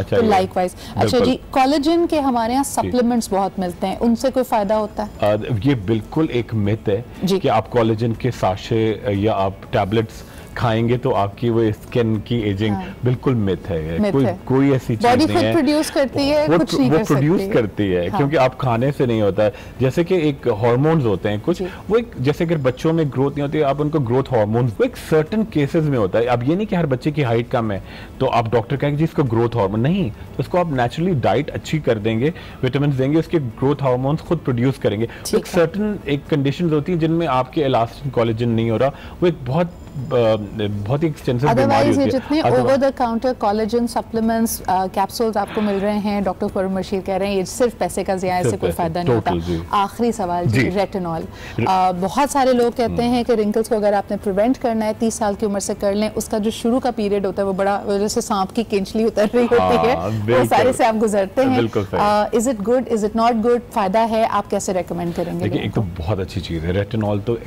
चाहिए, तो लाइकवाइज। अच्छा जी, कोलेजन के हमारे यहाँ सप्लीमेंट्स बहुत मिलते हैं, उनसे कोई फायदा होता है? ये बिल्कुल एक मिथ है कि आप कोलेजन के साशे या आप टैबलेट्स खाएंगे तो आपकी वो स्किन की एजिंग बिल्कुल मिथ है। कोई ऐसी चीज नहीं है। बॉडी खुद प्रोड्यूस करती है, कुछ नहीं कर सकती। वो प्रोड्यूस करती है क्योंकि आप खाने से नहीं होता है। जैसे कि एक हार्मोन्स होते हैं कुछ, वो एक जैसे अगर बच्चों में ग्रोथ नहीं होती है, आप उनको ग्रोथ हार्मोन्स, वो एक सर्टेन केसेस में होता है। अब ये नहीं कि हर बच्चे की हाइट कम है तो आप डॉक्टर कहेंगे जी इसको ग्रोथ हार्मोन, नहीं, उसको आप नेचुरली डाइट अच्छी कर देंगे, विटामिन देंगे, उसके ग्रोथ हार्मोन्स खुद प्रोड्यूस करेंगे। एक सर्टेन एक कंडीशंस होती है जिनमें आपके इलास्टिन कोलेजन नहीं हो रहा, वो एक बहुत बहुत ही एक्सटेंसिव बीमारी होती है। जितने over the counter collagen supplements capsules आपको मिल रहे हैं, डॉक्टर खुर्रम मशीर कह रहे हैं ये सिर्फ पैसे का ज़िया, इससे कोई फायदा नहीं होता। आखिरी सवाल जी, रेटिनॉल, बहुत सारे लोग कहते हैं कि रिंकल्स को अगर आपने प्रिवेंट करना है 30 साल की उम्र से कर लें, उसका जो शुरू का पीरियड होता है वो बड़ा, जैसे सांप की केंचली उतर रही होती है, वो सारे से आप गुजरते हैं। Is it good, is it not good, फायदा है, आप कैसे रेकमेंड करेंगे? देखिए, एक तो बहुत अच्छी चीज़ है रेटिनॉल, तो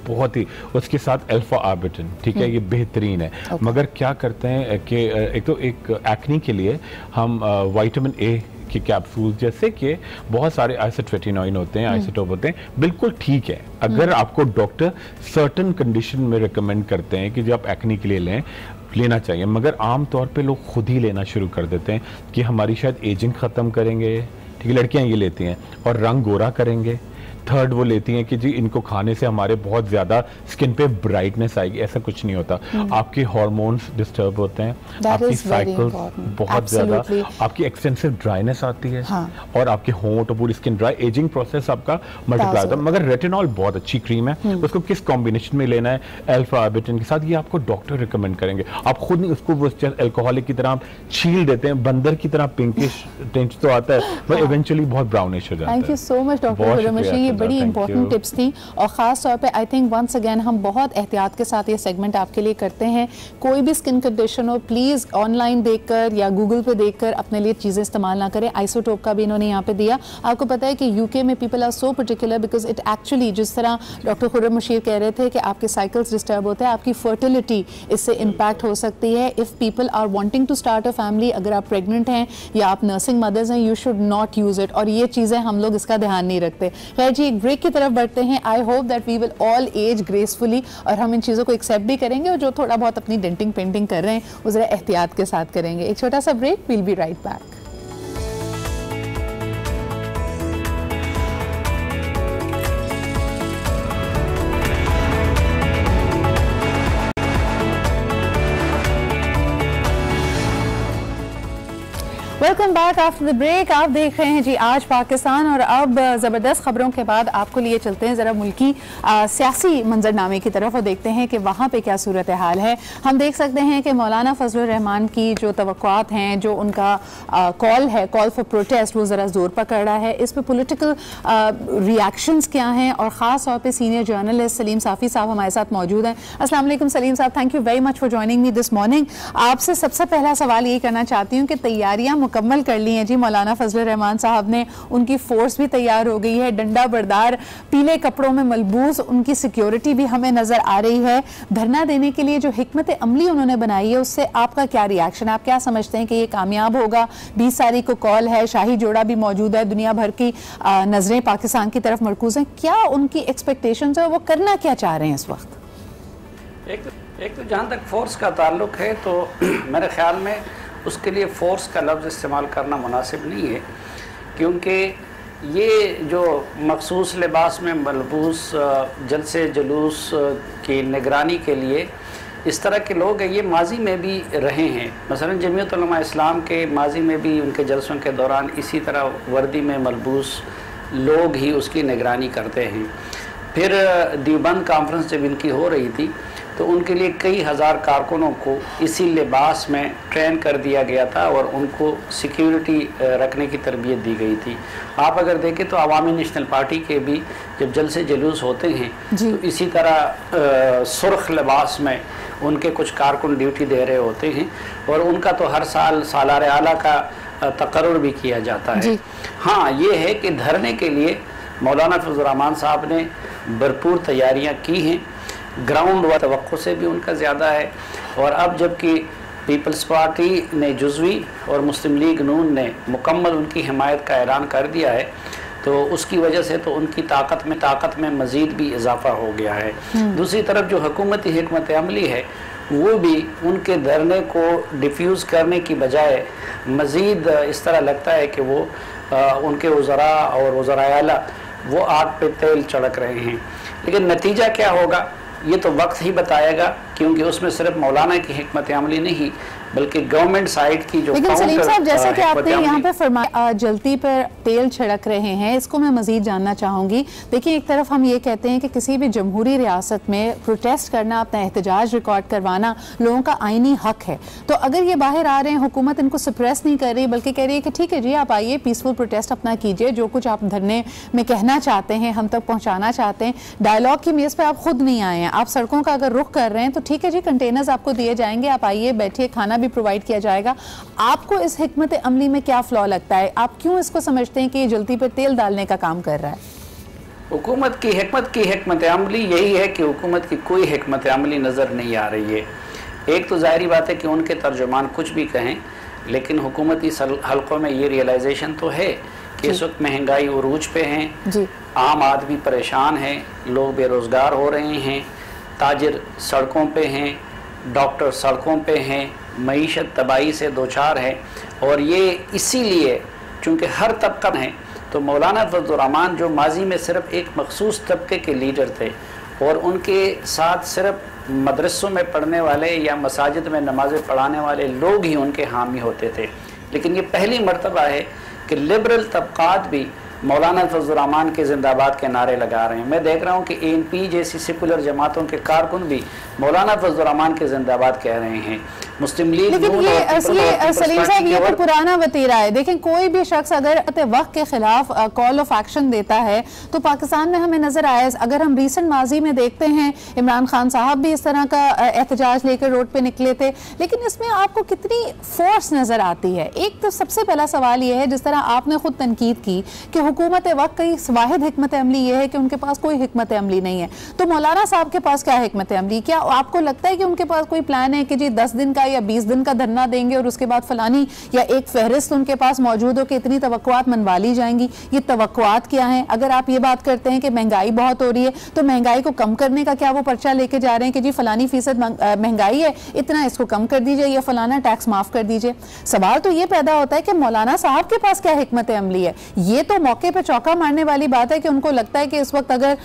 बहुत ही, उसके साथ अल्फा आर्बिटिन, ठीक है, ये बेहतरीन है। मगर क्या करते हैं कि एक एक्नी के लिए हम विटामिन ए की कैप्सूल, जैसे कि बहुत सारे आइसोट्रेटिनोइन होते हैं, आइसोटोप होते हैं, बिल्कुल ठीक है अगर आपको डॉक्टर सर्टेन कंडीशन में रिकमेंड करते हैं कि जो आप एक्नी के लिए लेना चाहिए, मगर आम तौर पे लोग खुद ही लेना शुरू कर देते हैं कि हमारी शायद एजिंग ख़त्म करेंगे, ठीक है, लड़कियां ये लेती हैं, और रंग गोरा करेंगे। थर्ड वो लेती हैं कि जी इनको खाने से हमारे बहुत ज़्यादा स्किन पे ब्राइटनेस आएगी, ऐसा कुछ नहीं होता। आपके हार्मोन्स डिस्टर्ब होते हैं, आपकी साइकिल्स बहुत ज़्यादा, आपकी एक्सटेंसिव ड्राइनेस आती है, और आपके होंठ और पूरी स्किन ड्राई, एजिंग प्रोसेस आपका मल्टीप्लाई होता है। मगर रेटिनॉल बहुत अच्छी क्रीम है, उसको किस कॉम्बिनेशन में लेना है, अल्फा आर्बिटिन के साथ, ये आपको डॉक्टर रिकमेंड करेंगे। आप खुद नहीं उसको वो अल्कोहलिक की तरह छील देते हैं, बंदर की तरह पिंकिश टिंच तो आता है, पर इवेंचुअली बहुत ब्राउनिश हो जाता है। Thank you so much doctor Khurram machine, बड़ी इंपॉर्टेंट टिप्स थी, और ख़ास तौर पे आई थिंक वंस अगेन हम बहुत एहतियात के साथ ये सेगमेंट आपके लिए करते हैं। कोई भी स्किन कंडीशन हो, प्लीज़ ऑनलाइन देखकर या गूगल पे देखकर अपने लिए चीज़ें इस्तेमाल ना करें। आइसोटोप का भी इन्होंने यहाँ पे दिया। आपको पता है कि यूके में people are so particular because it actually, जिस तरह डॉक्टर खुर्रम मशीर कह रहे थे कि आपके साइकिल्स डिस्टर्ब होते हैं, आपकी फर्टिलिटी इससे इम्पैक्ट हो सकती है। If people are wanting to start a family, अगर आप प्रेग्नेंट हैं या आप नर्सिंग मदर्स हैं, you should not use it, और ये चीज़ें हम लोग इसका ध्यान नहीं रखते। खैर जी, एक ब्रेक की तरफ बढ़ते हैं। I hope that we will all age gracefully, और हम इन चीज़ों को एक्सेप्ट भी करेंगे, और जो थोड़ा बहुत अपनी डेंटिंग पेंटिंग कर रहे हैं वो ज़रा एहतियात के साथ करेंगे। एक छोटा सा break, will be right back. Welcome back after the break. आप देख रहे हैं जी आज पाकिस्तान, और अब ज़बरदस्त खबरों के बाद आपको लिए चलते हैं ज़रा मुल्की सियासी मंजरनामे की तरफ, और देखते हैं कि वहाँ पे क्या सूरत हाल है। हम देख सकते हैं कि मौलाना फजलुर रहमान की जो तवक्कुआत हैं, जो उनका कॉल है, कॉल फॉर प्रोटेस्ट, वो ज़रा ज़ोर पकड़ रहा है। इस पर पोलिटिकल रिएक्शंस क्या हैं, और ख़ास तौर पर सीनियर जर्नलिस्ट सलीम साफ़ी साहब हमारे साथ मौजूद हैं। अस्सलाम वालेकुम सलीम साहब, thank you very much for joining me this morning. आपसे सबसे पहला सवाल यही करना चाहती हूँ कि तैयारियाँ मुकम्मल कर ली हैं जी मौलाना फजलुर रहमान साहब ने, उनकी फोर्स भी तैयार हो गई है, डंडा बरदार पीले कपड़ों में मलबूस उनकी सिक्योरिटी भी हमें नजर आ रही है। धरना देने के लिए जो हिकमत अमली उन्होंने बनाई है, उससे आपका क्या रिएक्शन, आप क्या समझते हैं कि ये कामयाब होगा? 20 तारीख को कॉल है, शाही जोड़ा भी मौजूद है, दुनिया भर की नजरें पाकिस्तान की तरफ मरकूज हैं, क्या उनकी एक्सपेक्टेशंस है, वो करना क्या चाह रहे हैं इस वक्त? एक तो जहाँ तक फोर्स का ताल्लुक है, तो मेरे ख्याल में उसके लिए फ़ोर्स का लफ्ज़ इस्तेमाल करना मुनासिब नहीं है, क्योंकि ये जो मखसूस लिबास में मलबूस जलसे जुलूस की निगरानी के लिए इस तरह के लोग हैं, ये माजी में भी रहे हैं। मसलन जमीयत उलमा इस्लाम के माजी में भी उनके जलसों के दौरान इसी तरह वर्दी में मलबूस लोग ही उसकी निगरानी करते हैं। फिर देवबंद कॉन्फ्रेंस जब इनकी हो रही थी, तो उनके लिए कई हज़ार कारकुनों को इसी लिबास में ट्रेन कर दिया गया था, और उनको सिक्योरिटी रखने की तरबियत दी गई थी। आप अगर देखें तो अवामी नेशनल पार्टी के भी जब जलसे जुलूस होते हैं, तो इसी तरह सुर्ख लिबास में उनके कुछ कारकुन ड्यूटी दे रहे होते हैं, और उनका तो हर साल सालार आला का तकर्रुर भी किया जाता है। हाँ, ये है कि धरने के लिए मौलाना फजलुर रहमान साहब ने भरपूर तैयारियाँ की हैं, ग्राउंड व तवक्को से भी उनका ज़्यादा है। और अब जबकि पीपल्स पार्टी ने जुज़वी और मुस्लिम लीग नून ने मुकम्मल उनकी हिमायत का ऐलान कर दिया है, तो उसकी वजह से तो उनकी ताकत में मज़ीद भी इजाफ़ा हो गया है। दूसरी तरफ जो हुकूमती हिकमत अमली है, वो भी उनके धरने को डिफ्यूज़ करने की बजाय मज़ीद इस तरह लगता है कि वो उनके वज़रा और वज़राए आला वो आग पे तेल चढ़क रहे हैं। लेकिन नतीजा क्या होगा ये तो वक्त ही बताएगा, क्योंकि उसमें सिर्फ मौलाना की हिकमत अमली नहीं बल्कि गवर्नमेंट साइड की जो लेकिन सलीम साहब, जैसा कि आपने यहाँ पे फरमाया जलती पर तेल छिड़क रहे हैं, इसको मैं मजीद जानना चाहूँगी। देखिए, एक तरफ हम ये कहते हैं कि किसी भी जमहूरी रियासत में प्रोटेस्ट करना, अपना एहतजाज रिकॉर्ड करवाना लोगों का आईनी हक है। तो अगर ये बाहर आ रहे हैं, हुकूमत इनको सप्रेस नहीं कर रही बल्कि कह रही है कि ठीक है जी, आप आइए, पीसफुल प्रोटेस्ट अपना कीजिए, जो कुछ आप धरने में कहना चाहते हैं, हम तक पहुँचाना चाहते हैं, डायलॉग की मेज़ पर आप खुद नहीं आए हैं, आप सड़कों का अगर रुख कर रहे हैं तो ठीक है जी, कंटेनर्स आपको दिए जाएंगे, आप आइए, बैठिए, खाना भी प्रोवाइड किया जाएगा। आपको इस हिकमत अमली में क्या फ्लॉ लगता है? आप क्यों इसको समझते हैं कि ये जलती पर तेल डालने का काम कर रहा है? हुकूमत की हिकमत अमली यही है कि हुकूमत की कोई हिकमत अमली नज़र नहीं आ रही है। एक तो ज़ाहिरी बात है कि उनके तर्जुमान कुछ भी कहें, लेकिन हुकूमती हल्कों में ये रियलाइजेशन तो है कि इस वक्त महंगाई उरूज पे हैं, आम आदमी परेशान है, लोग बेरोज़गार हो रहे हैं, ताजिर सड़कों पे हैं, डॉक्टर सड़कों पे हैं, मईशत तबाही से दो चार है। और ये इसीलिए चूँकि हर तबका है, तो मौलाना फजल रहमान जो माजी में सिर्फ एक मखसूस तबके के लीडर थे और उनके साथ सिर्फ मदरसों में पढ़ने वाले या मसाजिद में नमाज़ें पढ़ाने वाले लोग ही उनके हामी होते थे। लेकिन ये पहली मरतबा है कि लिबरल तबकात भी मौलाना फजल रहमान के जिंदाबाद के नारे लगा रहे हैं। मैं देख रहा हूँ कि ANP जैसी सेकुलर जमातों के कारकुन भी मौलाना फजल रहमान के जिंदाबाद कह रहे हैं। मुस्लिम लीग, लेकिन ये असली सलीम साहब, ये तो पुराना वतीरा है। देखें, कोई भी शख्स अगर वक्त के खिलाफ कॉल ऑफ एक्शन देता है तो पाकिस्तान में हमें नजर आया। अगर हम रीसेंट माजी में देखते हैं, इमरान खान साहब भी इस तरह का एहतजाज लेकर रोड पे निकले थे, लेकिन इसमें आपको कितनी फोर्स नजर आती है? एक तो सबसे पहला सवाल ये है, जिस तरह आपने खुद तनकीद की कि हुकूमत वक्त की वाहिद हिकमत अमली ये है कि उनके पास कोई हिकमत अमली नहीं है, तो मौलाना साहब के पास क्या हिकमत अमली? क्या आपको लगता है कि उनके पास कोई प्लान है कि जी 10 दिन का या 20 दिन का धरना देंगे और उसके बाद फलानी या एक फहरिस्त उनके पास मौजूद हो कि इतनी तवक्कुआत मनवा ली जाएंगी? ये तवक्कुआत क्या है? अगर आप ये बात करते हैं कि महंगाई बहुत हो रही है, तो महंगाई को कम करने का क्या वो पर्चा लेके जा रहे हैं कि जी फलानी फीसद महंगाई है, इतना इसको कम कर दीजिए या फलाना टैक्स माफ कर दीजिए? सवाल तो ये पैदा होता है कि मौलाना साहब के पास क्या हिकमत अमली है? ये तो मौके पे चौका मारने वाली बात है कि उनको लगता है कि इस वक्त अगर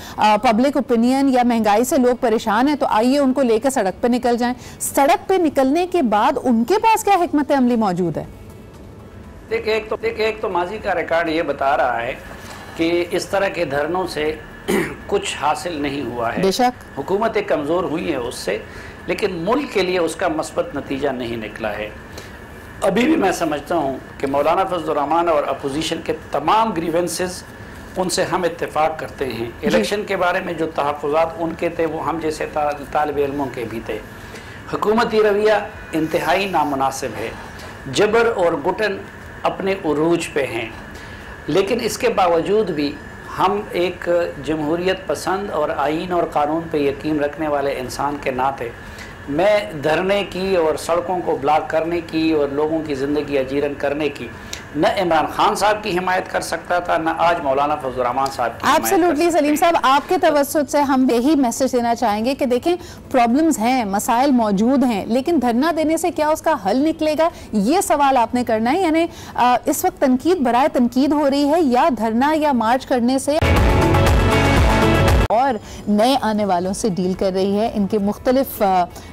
पब्लिक ओपिनियन या महंगाई से लोग परेशान हैं तो आइए उनको लेकर सड़क पे निकल जाएं। सड़क पे निकलने के बाद उनके पास क्या हिकमत अमली मौजूद है? देखिए, एक तो माजी का रिकॉर्ड ये बता रहा है कि इस तरह के धरनों से कुछ हासिल नहीं हुआ है। बेशक हुकूमतें कमज़ोर हुई है उससे, लेकिन मुल्क के लिए उसका मस्बत नतीजा नहीं निकला है। अभी भी मैं समझता हूँ कि मौलाना फजल रहमान और अपोजिशन के तमाम ग्रीवेंसेस, उनसे हम इत्तेफाक करते हैं। इलेक्शन के बारे में जो तहफ़्फ़ुज़ात उनके थे वो हम जैसे तालिब इल्मों के भी थे। हुकूमती रवैया इंतहाई नामुनासिब है, जबर और घुटन अपने उरूज पे हैं, लेकिन इसके बावजूद भी हम एक जमहूरियत पसंद और आईन और कानून पे यकीन रखने वाले इंसान के नाते मैं धरने की और सड़कों को ब्लॉक करने की और लोगों की ज़िंदगी अजीरन करने की न इमरान खान साहब की हिमायत कर सकता था, न आज मौलाना फजल रहमान साहब की। एब्सोल्युटली सलीम साहब, आपके तवज्जुह से हम यही मैसेज देना चाहेंगे कि देखें, प्रॉब्लम्स हैं, मसाइल मौजूद हैं, लेकिन धरना देने से क्या उसका हल निकलेगा, ये सवाल आपने करना है। यानी इस वक्त तनकीद बराए तनकीद हो रही है या धरना या मार्च करने से और नए आने वालों से डील कर रही है। इनके मुख्तलिफ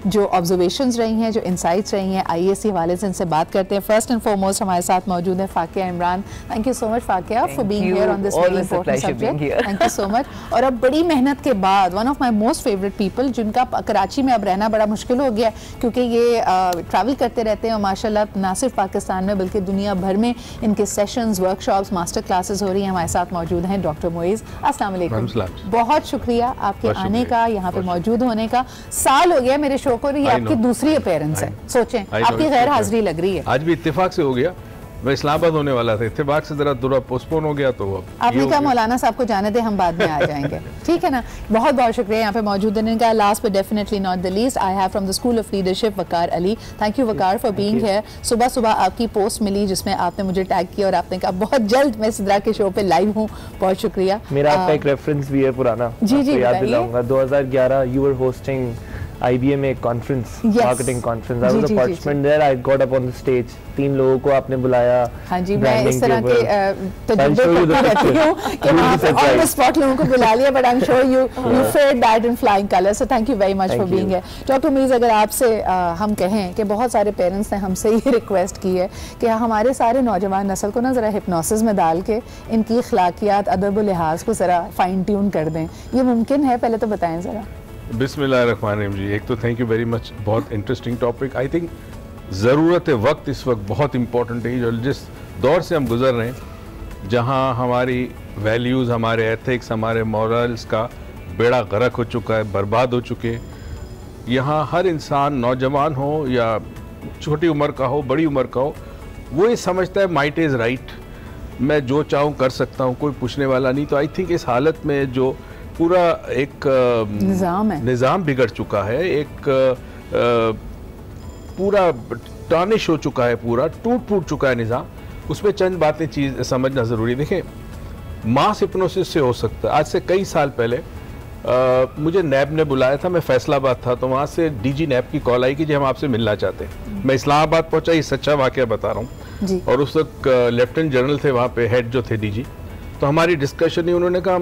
जो ऑब्जर्वेशंस रही हैं, जो इंसाइट्स रही हैं, आइए इसी हवाले से इनसे बात करते हैं। फर्स्ट एंड फॉरमोस्ट हमारे साथ मौजूद है Fakia Imran. Thank you so much Fakia for being here on this very important subject. Thank you so much. और अब बड़ी मेहनत के बाद one of my most favourite people, जिनका कराची में अब रहना बड़ा मुश्किल हो गया क्योंकि ये ट्रैवल करते रहते हैं और माशाल्लाह ना सिर्फ पाकिस्तान में बल्कि दुनिया भर में इनके सेशंस, वर्कशॉप्स, मास्टर क्लासेस हो रही हैं। हमारे साथ मौजूद हैं डॉक्टर मोइज़। अस्सलाम वालेकुम। बहुत शुक्रिया आपके आने का, यहाँ पे मौजूद होने का। साल हो गया मेरे शो को, ये आपकी दूसरी अपीयरेंस है। सोचें, आपकी गैर हाजिरी लग रही है। आज भी इत्तेफाक से हो गया, मैं इस्लामाबाद होने वाला था, इत्तेफाक से जरा थोड़ा पोस्टपोन हो गया तो आपने कहा मौलाना साहब को जाने दे, हम बाद में आ जाएंगे। ठीक है ना, बहुत बहुत शुक्रिया यहाँ पे मौजूद रहने का। Last but definitely not the least, I have from the school of leadership Waqar Ali. Thank you Waqar for being here. सुबह सुबह आपकी पोस्ट मिली जिसमें आपने मुझे टैग किया और आपने कहा बहुत जल्द मैं सिद्रा के शो पे लाइव हूँ। बहुत शुक्रिया। मेरा आपका एक रेफरेंस भी है पुराना, जी जी, याद दिलाऊंगा 2011 यू वर होस्टिंग IBM एक conference, marketing conference, I was a participant there, I got up on the stage, 3 लोगों को आपने बुलाया। हाँ जी, मैं इस तरह के तजुर्बे करती रहती हूँ कि वहाँ पे ऑन द स्पॉट लोगों को बुला लिया, but I am sure you fared that in flying colours, so thank you very much for being here. Doctor मीज़, अगर आपसे हम कहें कि बहुत सारे पेरेंट्स ने हमसे ये रिक्वेस्ट की है कि हमारे सारे नौजवान नस्ल को ना ज़रा हिप्नोसिस में डाल के इनकी अखलाकियात, अदब व लिहाज को ज़रा फाइन ट्यून कर दें, ये मुमकिन है? पहले तो बताएं ज़रा। बिस्मिल्लाहिर्रहमानिर्रहीम जी, एक तो थैंक यू वेरी मच, बहुत इंटरेस्टिंग टॉपिक। आई थिंक ज़रूरत वक्त इस वक्त बहुत इम्पोर्टेंट है। जो जिस दौर से हम गुजर रहे हैं, जहाँ हमारी वैल्यूज़, हमारे एथिक्स, हमारे मॉरल्स का बेड़ा गर्क हो चुका है, बर्बाद हो चुके, यहाँ हर इंसान, नौजवान हो या छोटी उम्र का हो, बड़ी उम्र का हो, वो ये समझता है माइट इज़ राइट, मैं जो चाहूँ कर सकता हूँ, कोई पूछने वाला नहीं। तो आई थिंक इस हालत में जो पूरा एक निज़ाम बिगड़ चुका है, एक पूरा टानिश हो चुका है, पूरा टूट चुका है निज़ाम, उसमें चंद बातें चीज़ समझना ज़रूरी। देखें, मास हिप्नोसिस से हो सकता है। आज से कई साल पहले मुझे नैब ने बुलाया था, मैं फैसलाबाद था, तो वहाँ से DG नैब की कॉल आई कि जी हम आपसे मिलना चाहते हैं। मैं इस्लामाबाद पहुँचा, ये सच्चा वाक़या बता रहा हूँ, और उस वक्त लेफ्टिनेंट जनरल थे वहाँ पे, हेड जो थे DG, तो हमारी डिस्कशन ही, उन्होंने कहा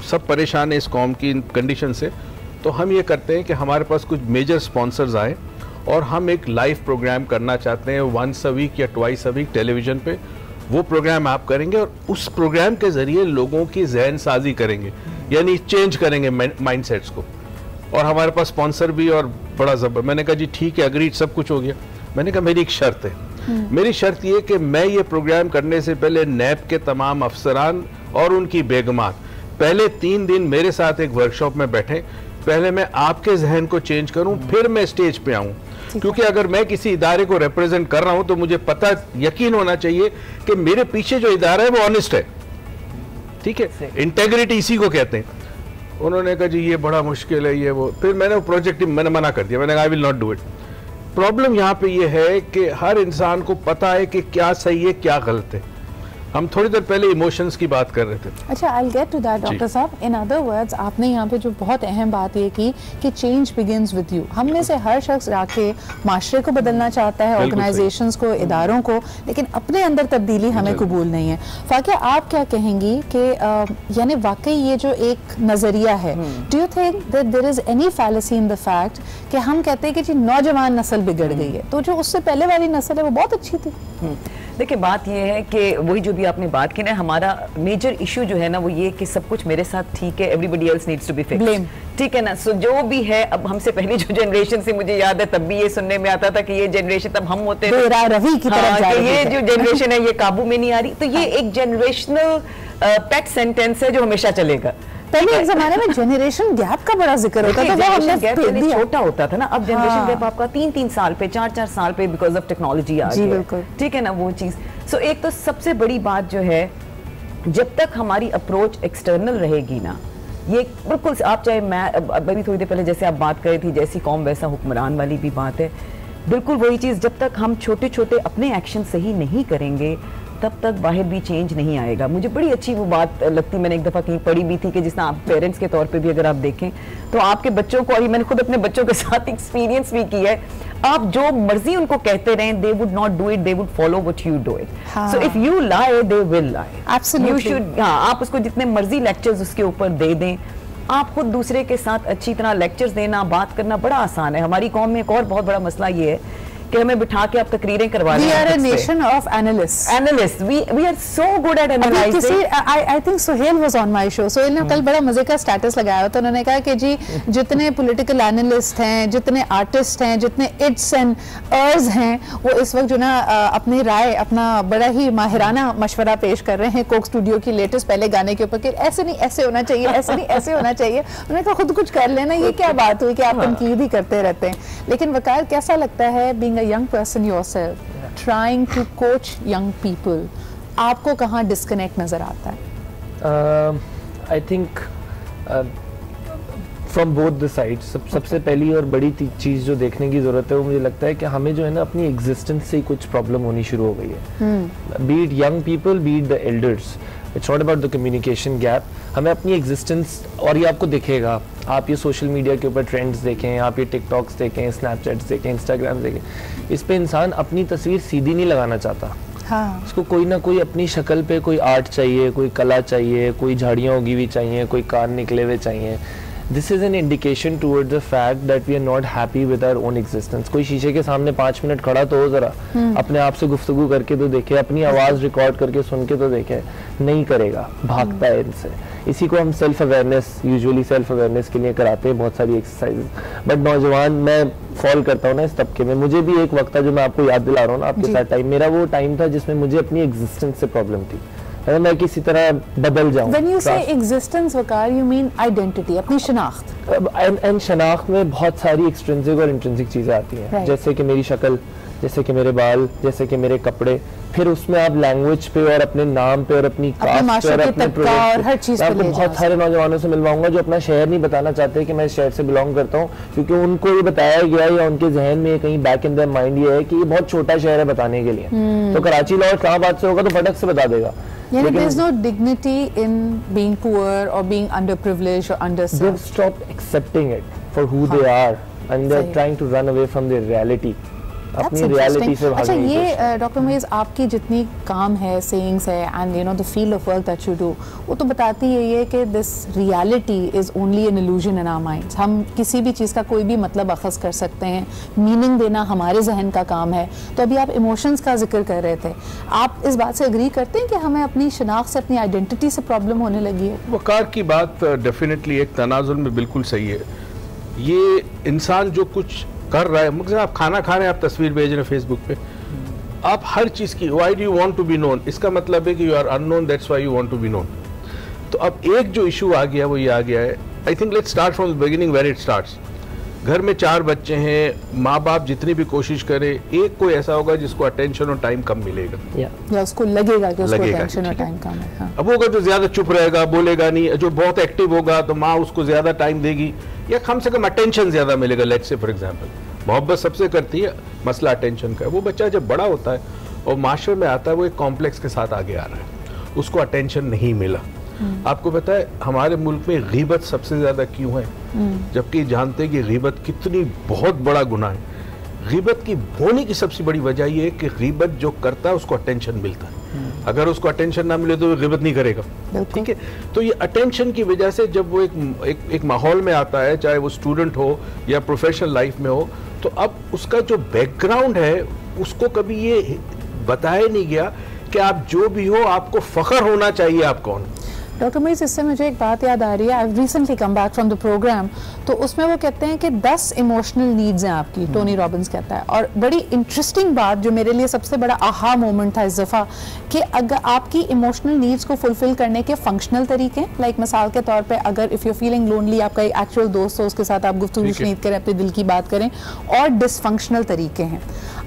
सब परेशान है इस कौम की कंडीशन से, तो हम ये करते हैं कि हमारे पास कुछ मेजर स्पॉन्सर्स आए और हम एक लाइव प्रोग्राम करना चाहते हैं, 1 वीक या 2 वीक टेलीविज़न पे, वो प्रोग्राम आप करेंगे और उस प्रोग्राम के ज़रिए लोगों की जहन साजी करेंगे, यानी चेंज करेंगे माइंडसेट्स को, और हमारे पास स्पॉन्सर भी और बड़ा ज़बर। मैंने कहा जी ठीक है, अग्रीड, सब कुछ हो गया। मैंने कहा मेरी एक शर्त है, मेरी शर्त ये कि मैं ये प्रोग्राम करने से पहले नैब के तमाम अफसरान और उनकी बेगमात पहले 3 दिन मेरे साथ एक वर्कशॉप में बैठे, पहले मैं आपके जहन को चेंज करूं, फिर मैं स्टेज पे आऊं। क्योंकि अगर मैं किसी इदारे को रिप्रेजेंट कर रहा हूं तो मुझे पता, यकीन होना चाहिए कि मेरे पीछे जो इदारा है वो ऑनेस्ट है, ठीक है, इंटेग्रिटी इसी को कहते हैं। उन्होंने कहा जी ये बड़ा मुश्किल है, ये वो, फिर मैंने वो प्रोजेक्ट मैंने मना कर दिया, मैंने कहा I will not do it. Problem यहाँ पे ये है कि हर इंसान को पता है कि क्या सही है, क्या गलत है। हम थोड़ी देर पहले इमोशंस की बात कर रहे थे। अच्छा, I get to that doctor साहब। इन अदर वर्ड्स, आपने यहाँ पे जो बहुत अहम बात ये की कि चेंज बिगिंस विद यू। हम में से हर शख्स आके माशरे को बदलना चाहता है, ऑर्गेनाइजेशंस को, इदारों को, लेकिन अपने अंदर तब्दीली हमें कबूल नहीं है। फाकिया, आप क्या कहेंगी कि यानी वाकई ये जो एक नज़रिया है, do you think that there is any fallacy in the fact कि हम कहते हैं कि जी नौजवान नस्ल बिगड़ गई है, तो जो उससे पहले वाली नस्ल है वो बहुत अच्छी थी? देखिए, बात ये है कि वही जो भी आपने बात की ना, हमारा मेजर इशू जो है ना वो ये कि सब कुछ मेरे साथ ठीक है, everybody else needs to be fixed, ठीक है ना। सो जो भी है, अब हमसे पहले जो जनरेशन से मुझे याद है, तब भी ये सुनने में आता था कि ये जनरेशन, तब हम होते रवि की तरफ जा रही है, ये जो जनरेशन है ये काबू में नहीं आ रही। तो ये एक जनरेशनल पेट सेंटेंस है जो हमेशा चलेगा। पहले एक जमाने में जनरेशन गैप का बड़ा जिक्र होता था, वो हमने छोटा होता था ना, अब जनरेशन गैप आपका 3-3 साल पे, 4-4 साल पे, बिकॉज ऑफ टेक्नोलॉजी आ गई है, ठीक है ना, वो चीज। सो एक तो सबसे बड़ी बात जो है, जब तक हमारी अप्रोच एक्सटर्नल रहेगी ना, ये बिल्कुल, आप चाहे मैं अभी थोड़ी देर पहले जैसे आप बात कर रही थी, जैसी कौम वैसा हुक्मरान वाली भी बात है, बिल्कुल वही चीज, जब तक हम छोटे छोटे अपने एक्शन सही नहीं करेंगे तब तक बाहर भी चेंज नहीं आएगा। मुझे बड़ी अच्छी वो बात लगती, मैंने एक दफ़ा कहीं पढ़ी भी थी कि जिसना आप पेरेंट्स के तौर पे भी अगर आप देखें तो आपके बच्चों को, अभी मैंने खुद अपने बच्चों के साथ एक्सपीरियंस भी किया है, आप जो मर्जी उनको कहते रहें, they would not do it, they would follow what you do it. So if you lie, they will lie, absolutely. You should, आप उसको जितने मर्जी लेक्चर्स उसके ऊपर दे दें, आप खुद दूसरे के साथ अच्छी तरह लेक्चर्स देना, बात करना बड़ा आसान है। हमारी कौम में एक और बहुत बड़ा मसला ये है कि हमें बिठा के आप तकरीरें करवा रहे हैं। We are a nation of analysts. Analysts. We are so good at analyzing. I think Suhail was on my show. Suhail ने कल बड़ा मजे का स्टेटस लगाया तो उन्होंने कहा कि जी जितने पॉलिटिकल एनालिस्ट हैं, जितने आर्टिस्ट हैं, जितने इट्स एंड अर्स हैं, वो इस वक्त जो ना अपनी राय, अपना बड़ा ही माहिराना मशवरा पेश कर रहे हैं कोक स्टूडियो की लेटेस्ट पहले गाने के ऊपर कि ऐसे नहीं ऐसे होना चाहिए, ऐसे नहीं ऐसे होना चाहिए। उन्होंने कहा खुद कुछ कर लेना, ये क्या बात हुई कि आप तनकीद ही करते रहते हैं। लेकिन वकार, कैसा लगता है being a young person yourself, trying to coach young people, आपको कहाँ डिस्कनेक्ट नजर आता है? I think from both the sides, सबसे पहली और बड़ी चीज़ जो देखने की ज़रूरत है वो मुझे लगता है कि हमें जो है ना अपनी एग्जिस्टेंस से कुछ प्रॉब्लम होनी शुरू हो गई है। Be it young people, be it the elders, it's not about the communication gap. हमें अपनी एग्जिस्टेंस, और ये आपको दिखेगा, आप ये सोशल मीडिया के ऊपर ट्रेंड्स देखें, आप ये टिकटॉक्स देखें, स्नैपचैट्स देखें, इंस्टाग्राम देखें, इस पे इंसान अपनी तस्वीर सीधी नहीं लगाना चाहता। हाँ। उसको कोई ना कोई अपनी शक्ल पे कोई आर्ट चाहिए, कोई कला चाहिए, कोई झाड़ियाँ उगी हुई चाहिए, कोई कान निकले हुए चाहिए। This is an indication toward the fact that we are not happy with our own existence. कोई शीशे के सामने 5 मिनट खड़ा तो हो, जरा अपने आप से गुफ्तगू करके तो देखे, अपनी आवाज़ रिकॉर्ड करके सुन के तो देखे, नहीं करेगा, भागता है इनसे। इसी को हम self awareness, usually self awareness के लिए कराते हैं बहुत सारी एक्सरसाइजेस। बट नौजवान, मैं फॉल करता हूँ ना इस तबके में, मुझे भी एक वक्त था, जो मैं आपको याद दिला रहा हूँ ना आपके साथ टाइम, मेरा वो टाइम था जिसमें मुझे अपनी एग्जिस्टेंस से प्रॉब्लम थी, मैं किसी तरह बदल जाऊं। When you say existence, Waqar, you mean identity, अपनी शनाख्त। एंड शनाख्त में बहुत सारी एक्सट्रिंसिक और इंट्रिंसिक चीजें आती हैं, जैसे कि मेरी शक्ल, जैसे कि मेरे बाल, जैसे कि मेरे कपड़े, फिर उसमें आप लैंग्वेज पे और अपने नाम पे और अपनी कास्ट पे और अपने प्रोजेक्ट, हर चीज पे। आपको बहुत सारे नौजवानों से मिलवाऊंगा जो अपना शहर नहीं बताना चाहते कि मैं इस शहर से बिलोंग करता हूँ, क्योंकि उनको ये बताया गया या उनके जहन में कहीं बैक इन देयर माइंड ये है कि ये बहुत छोटा शहर है बताने के लिए। तो कराची लाहौर इस्लामाबाद से होगा तो फटक से बता देगा। There's no dignity in being poor or being underprivileged or underserved. They've stopped accepting it for who they are, and they're trying to run away from their reality. अपनी रियलिटी से भागने की कोशिश। अच्छा, ये डॉक्टर मुइज़, आपकी जितनी काम है, सेइंग्स है, and you know the field of work that you do, वो तो बताती है ये कि this reality is only an illusion in our minds. हम किसी भी चीज़ का कोई भी मतलब अखज़ कर सकते हैं, मीनिंग देना हमारे जहन का काम है। तो अभी आप इमोशंस का जिक्र कर रहे थे, आप इस बात से एग्री करते हैं कि हमें अपनी शनाख्त से, अपनी आइडेंटिटी से प्रॉब्लम होने लगी है? वकार की बात डेफिनेटली एक तनाजुल में बिल्कुल सही है। ये इंसान जो कुछ कर रहा है, मतलब आप खाना खा रहे हैं, आप तस्वीर भेज रहे हैं फेसबुक पे, आप हर चीज़ की why do you want to be known, इसका मतलब है कि you are unknown, that's why you want to be known. तो अब एक जो इशू आ गया वो ये आ गया है, I think let's start from the beginning where it starts. घर में 4 बच्चे हैं, माँ बाप जितनी भी कोशिश करे, एक कोई ऐसा होगा जिसको अटेंशन और टाइम कम मिलेगा, या उसको लगेगा कि उसको अटेंशन और टाइम कम है। हाँ। अब वो अगर जो ज्यादा चुप रहेगा, बोलेगा नहीं, जो बहुत एक्टिव होगा तो माँ उसको ज्यादा टाइम देगी या कम से कम अटेंशन ज्यादा मिलेगा। लेट्स से फॉर एग्जांपल, मोहब्बत सबसे करती है, मसला अटेंशन का है। वो बच्चा जब बड़ा होता है और माशरे में आता है, वो एक कॉम्प्लेक्स के साथ आगे आ रहा है, उसको अटेंशन नहीं मिला। आपको पता है हमारे मुल्क में गीबत सबसे ज्यादा क्यों है, जबकि जानते हैं कि गीबत कितनी बहुत बड़ा गुनाह है। गीबत की होने की सबसे बड़ी वजह यह है कि गीबत जो करता है उसको अटेंशन मिलता है, अगर उसको अटेंशन ना मिले तो वो गीबत नहीं करेगा, ठीक है। तो ये अटेंशन की वजह से जब वो एक माहौल में आता है, चाहे वो स्टूडेंट हो या प्रोफेशनल लाइफ में हो, तो अब उसका जो बैकग्राउंड है उसको कभी ये बताया नहीं गया कि आप जो भी हो आपको फख्र होना चाहिए आप कौन। डॉक्टर मुइज़, इससे मुझे एक बात याद आ रही है, I recently come back from the programme, तो उसमें वो कहते हैं कि 10 इमोशनल नीड्स हैं आपकी, टोनी रॉबिन्स कहता है। और बड़ी इंटरेस्टिंग बात जो मेरे लिए सबसे बड़ा आहा मोमेंट था इस दफ़ा, कि अगर आपकी इमोशनल नीड्स को फुलफिल करने के फंक्शनल तरीके, लाइक मिसाल के तौर पे अगर इफ़ यू फीलिंग लोनली, आपका एक एक्चुअल दोस्त हो, उसके साथ आप गुफ्तगू शुनीद करें, अपने दिल की बात करें, और डिसफंक्शनल तरीके हैं।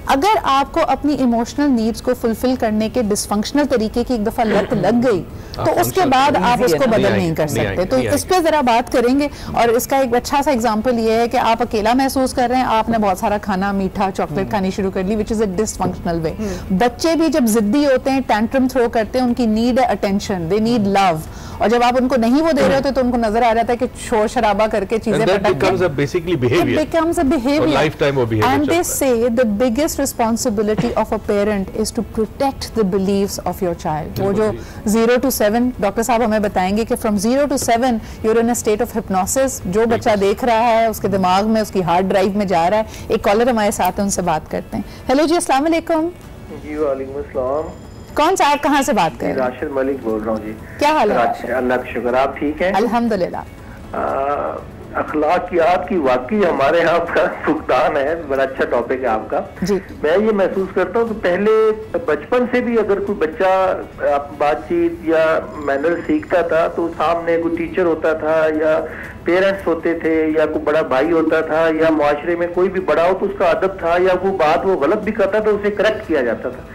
अगर आपको अपनी इमोशनल नीड्स को फुलफिल करने के डिसफंक्शनल तरीके की एक दफ़ा लत लग गई, तो उसके बाद आप उसको बदल नहीं कर सकते। तो इस पे ज़रा बात करेंगे। और इसका एक अच्छा सा एग्जांपल ये है कि आप अकेला महसूस कर रहे हैं, आपने बहुत सारा खाना, मीठा, चॉकलेट खानी शुरू कर ली, विच इज़ अ डिसफंक्शनल वे। बच्चे भी जब जिद्दी होते हैं, टैंट्रम थ्रो करते हैं, उनकी नीड है अटेंशन, दे नीड लव, और जब आप उनको नहीं वो दे रहे होते तो उनको नजर आ रहा था कि शोर शराबा करके चीजें and they say the biggest responsibility of a parent is to protect the believes of your child. वो जो 0 to 7, डॉक्टर साहब हमें बताएंगे कि from 0 to 7 you're in a state of hypnosis. जो बच्चा देख रहा है उसके दिमाग में, उसकी हार्ड ड्राइव में जा रहा है। एक कॉलर हमारे साथ है, उनसे बात करते हैं। हेलो जी, अस्सलाम वालेकुम। जी वालेकुम अस्सलाम। कौन सा, आप कहाँ से बात कर रहे हैं? राशिद मलिक बोल रहा हूँ जी। क्या हाल है? अल्लाह का शुक्र, आप ठीक हैं? अल्हम्दुलिल्लाह। अखलाकियात की वाकई हमारे यहाँ का फुकदान है, बड़ा अच्छा टॉपिक है आपका जी। मैं ये महसूस करता हूँ कि पहले बचपन से भी अगर कोई बच्चा बातचीत या मैनर सीखता था तो सामने कोई टीचर होता था या पेरेंट्स होते थे या कोई बड़ा भाई होता था या मुआशरे में कोई भी बड़ा हो तो उसका अदब था, या वो बात वो गलत भी करता था उसे करेक्ट किया जाता था।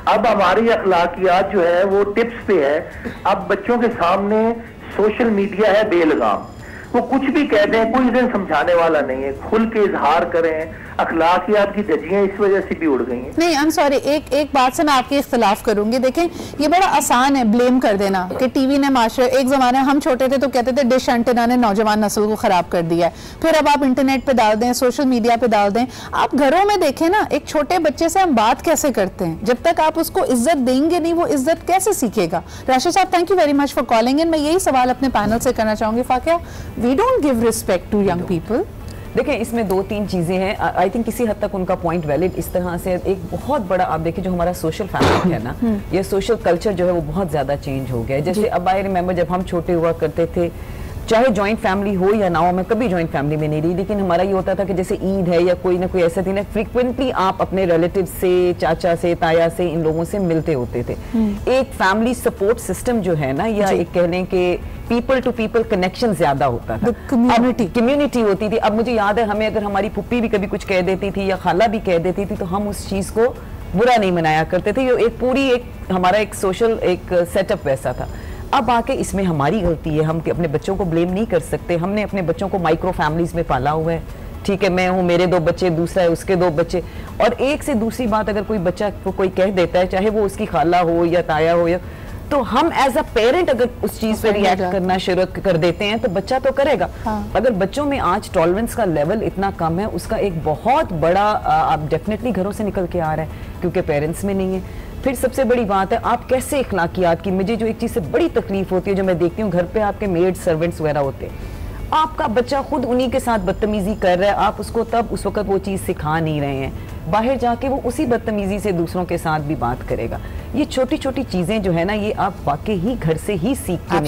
अब हमारी अखलाकियात जो है वो टिप्स पे है। अब बच्चों के सामने सोशल मीडिया है बेलगाम, वो कुछ भी कह दें, कोई इन्हें समझाने वाला नहीं है। खुल के इजहार करें, अखलाकियात की धज्जियां इस वजह से भी उड़ गई हैं। नहीं, आई एम सॉरी, एक बात से मैं आपके इख्तिलाफ करूंगी। देखें, ये बड़ा आसान है ब्लेम कर देना कि टीवी ने माशरे, एक जमाने हम छोटे थे तो कहते थे डिश एंटेना ने नौजवान नस्ल को खराब कर दिया है, फिर अब आप इंटरनेट पे डाल दें, सोशल मीडिया पे डाल दें। आप घरों में देखें ना, एक छोटे बच्चे से हम बात कैसे करते हैं, जब तक आप उसको इज्जत देंगे नहीं वो इज्जत कैसे सीखेगा। राशिद साहब, thank you very much for calling in. मैं यही सवाल अपने पैनल से करना चाहूंगी। Fakia, we don't give respect to young people. देखिए, इसमें 2-3 चीज़ें हैं। आई थिंक किसी हद तक उनका पॉइंट वैलिड। इस तरह से एक बहुत बड़ा, आप देखिए, जो हमारा सोशल फैब्रिक है ना, ये सोशल कल्चर जो है वो बहुत ज़्यादा चेंज हो गया है। जैसे अब आई रिमेंबर जब हम छोटे हुआ करते थे, चाहे जॉइंट फैमिली हो या ना हो, मैं कभी जॉइंट फैमिली में नहीं रही, लेकिन हमारा ये होता था कि जैसे ईद है या कोई ना कोई ऐसा दिन है, फ्रीक्वेंटली आप अपने रिलेटिव से, चाचा से, ताया से, इन लोगों से मिलते होते थे। एक फैमिली सपोर्ट सिस्टम जो है ना, या एक कह लें कि पीपल टू पीपल कनेक्शन ज्यादा होता था, कम्युनिटी होती थी। अब मुझे याद है, हमें अगर हमारी पुप्पी भी कभी कुछ कह देती थी या खाला भी कह देती थी तो हम उस चीज को बुरा नहीं मनाया करते थे। ये एक पूरी एक हमारा एक सोशल एक सेटअप वैसा था। अब आके इसमें हमारी गलती है, हम अपने बच्चों को ब्लेम नहीं कर सकते। हमने अपने बच्चों को माइक्रो फैमिलीज में पाला हुआ है। ठीक है, मैं हूँ, मेरे 2 बच्चे, दूसरा है उसके 2 बच्चे, और एक से दूसरी बात अगर कोई बच्चा को कोई कह देता है, चाहे वो उसकी खाला हो या ताया हो, या तो हम एज अ पेरेंट अगर उस चीज पे रिएक्ट करना शुरू कर देते हैं तो बच्चा तो करेगा। अगर बच्चों में आज टॉलरेंस का लेवल इतना कम है, उसका एक बहुत बड़ा आप डेफिनेटली घरों से निकल के आ रहा है क्योंकि पेरेंट्स में नहीं है। फिर सबसे बड़ी बात है, आप कैसे इखलाकियात की, मुझे जो एक चीज से बड़ी तकलीफ होती है, जो मैं देखती हूँ घर पे आपके मेड सर्वेंट्स वगैरह होते हैं, आपका बच्चा खुद उन्हीं के साथ बदतमीजी कर रहा है, आप उसको तब उस वक्त वो चीज सिखा नहीं रहे हैं, बाहर जाके वो उसी बदतमीजी से दूसरों के साथ भी बात करेगा। ये छोटी छोटी चीजें जो है ना, ये आप वाकई ही घर से ही सीख के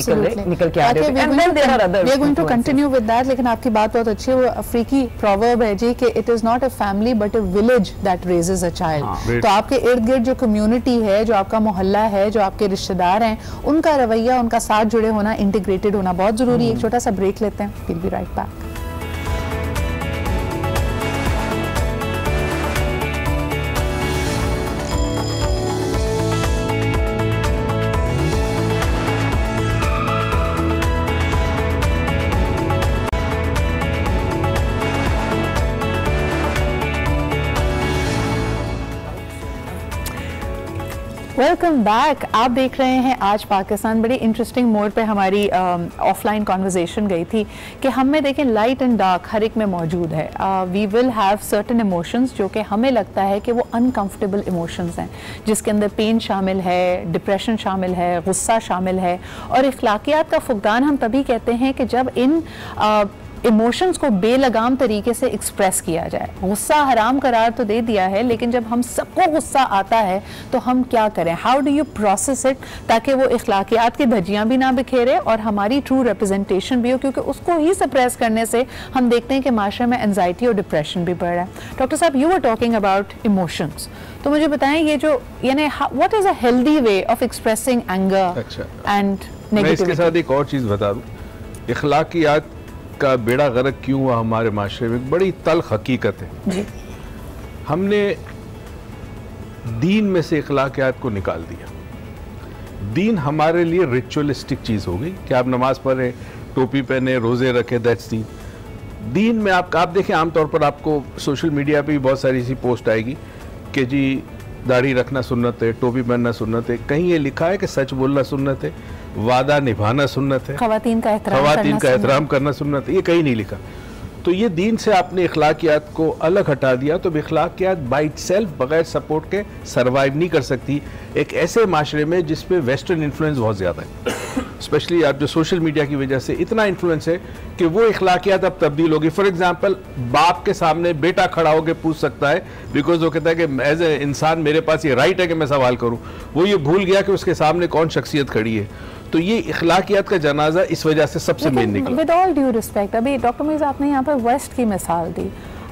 निकल के आ रहे हो। Continue with that. लेकिन आपकी बात बहुत अच्छी है, वो अफ्रीकी प्रोवर्ब है जी कि it is not a family but a village that raises a child. तो आपके इर्द गिर्द जो कम्युनिटी है, जो आपका मोहल्ला है, जो आपके रिश्तेदार हैं, उनका रवैया, उनका साथ जुड़े होना, इंटीग्रेटेड होना बहुत जरूरी है। एक छोटा सा ब्रेक लेते हैं, will be right back. Welcome back. आप देख रहे हैं आज पाकिस्तान। बड़ी इंटरेस्टिंग मोड पे हमारी ऑफलाइन कॉन्वर्जेशन गई थी कि हम में देखें लाइट एंड डार्क हर एक में मौजूद है। We will have certain emotions जो कि हमें लगता है कि वो अनकंफर्टेबल इमोशंस हैं, जिसके अंदर पेन शामिल है, डिप्रेशन शामिल है, गुस्सा शामिल है। और इखलाकियात का फुकदान हम तभी कहते हैं कि जब इन इमोशंस को बेलगाम तरीके से एक्सप्रेस किया जाए। गुस्सा हराम करार तो दे दिया है, लेकिन जब हम सबको गुस्सा आता है तो हम क्या करें? How do you process it ताकि वो इखलाकियात की धज्जियां भी ना बिखेरे और हमारी ट्रू रिप्रेजेंटेशन भी हो, क्योंकि उसको ही सप्रेस करने से हम देखते हैं कि माशरे में एंजाइटी और डिप्रेशन भी बढ़ रहा है। डॉक्टर साहब, you were talking about emotions, तो मुझे बताएं ये जो यानी what is a healthy way of expressing anger and negativity? मैं इसके साथ एक और चीज बता दूं, इखलाकियात का बेड़ा गर्क क्यों हुआ हमारे माशरे में, बड़ी तल्ख हकीकत है जी। हमने दीन में से इखलाकियात को निकाल दिया। दीन हमारे लिए रिचुअलिस्टिक चीज हो गई कि आप नमाज पढ़े, टोपी पहने, रोजे रखे, दैट्स दीन। दीन में आप देखें, आमतौर पर आपको सोशल मीडिया पे भी बहुत सारी ऐसी पोस्ट आएगी कि जी दाढ़ी रखना सुन्नत है, टोपी पहनना सुन्नत है। कहीं ये लिखा है कि सच बोलना सुन्नत है, वादा निभाना सुन्नत है, खवातीन का एहतराम करना सुन्नत है, ये कहीं नहीं लिखा। तो ये दीन से आपने इखलाकियात को अलग हटा दिया, तो इखलाकियात बाय इटसेल्फ बगैर सपोर्ट के सरवाइव नहीं कर सकती एक ऐसे माशरे में जिसपे वेस्टर्न इन्फ्लुएंस बहुत ज़्यादा है। स्पेशली आप जो सोशल मीडिया की वजह से इतना इन्फ्लुएंस है कि वो इखलाकियात अब तब्दील होगी। फॉर एग्जांपल, बाप के सामने बेटा खड़ा होकर पूछ सकता है, बिकॉज वो कहता है कि एज ए इंसान मेरे पास ये राइट है कि मैं सवाल करूँ। वो ये भूल गया कि उसके सामने कौन शख्सियत खड़ी है। तो ये इखलाकियात का जनाजा इस वजह से सबसे मेन निकला। विद ऑल ड्यू रिस्पेक्ट, अभी डॉक्टर मीर्ज़ा आपने यहाँ पर वेस्ट की मिसाल दी,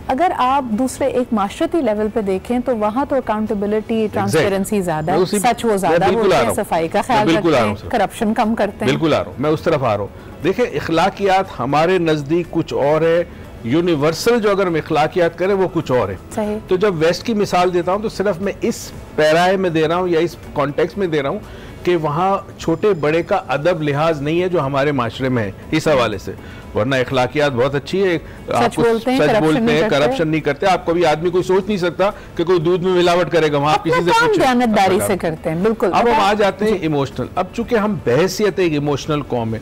अगर आप दूसरे एक माशरती लेवल पे देखें तो वहाँ तो अकाउंटेबिलिटी, ट्रांसपेरेंसी ज्यादा है, सच वो ज्यादा बोलते हैं, सफाई का ख्याल रखते हैं, करप्शन कम करते हैं। बिल्कुल आ रहा हूँ, मैं उस तरफ आ रहा हूँ। देखिए, इखलाकियात हमारे नजदीक कुछ और है, यूनिवर्सल जो अगर हम इखलाकियात करें वो कुछ और है। सही। तो जब वेस्ट की मिसाल देता हूँ तो सिर्फ मैं इस पैराए में दे रहा हूँ या इस कॉन्टेक्स्ट में दे रहा हूँ कि वहाँ छोटे बड़े का अदब लिहाज नहीं है जो हमारे माशरे में है इस हवाले से। वरना इखलाकियात बहुत अच्छी है, आपको सच बोलते हैं, करप्शन नहीं करते। आप कभी आदमी कोई सोच नहीं सकता कि कोई दूध में मिलावट करेगा, वहाँ किसी से कुछ दयानतदारी से करते हैं। बिल्कुल। अब हम आ जाते हैं इमोशनल। अब चूंकि हम बहसियत एक इमोशनल कौम है,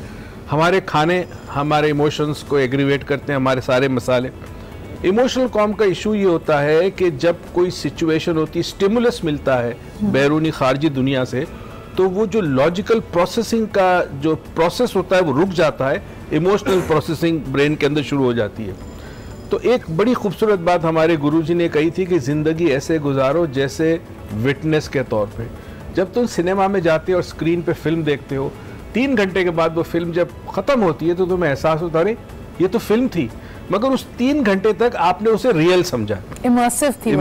हमारे खाने हमारे इमोशंस को एग्रीवेट करते हैं, हमारे सारे मसाले। इमोशनल कॉम का इशू ये होता है कि जब कोई सिचुएशन होती है, स्टिमुलस मिलता है बैरूनी खारजी दुनिया से, तो वो जो लॉजिकल प्रोसेसिंग का जो प्रोसेस होता है वो रुक जाता है, इमोशनल प्रोसेसिंग ब्रेन के अंदर शुरू हो जाती है। तो एक बड़ी खूबसूरत बात हमारे गुरुजी ने कही थी कि ज़िंदगी ऐसे गुजारो जैसे विटनेस के तौर पे। जब तुम सिनेमा में जाते हो और स्क्रीन पे फिल्म देखते हो, 3 घंटे के बाद वो फिल्म जब ख़त्म होती है तो तुम्हें एहसास होता है ये तो फिल्म थी, मगर उस 3 घंटे तक आपने उसे रियल समझा, इमर्सिव थी।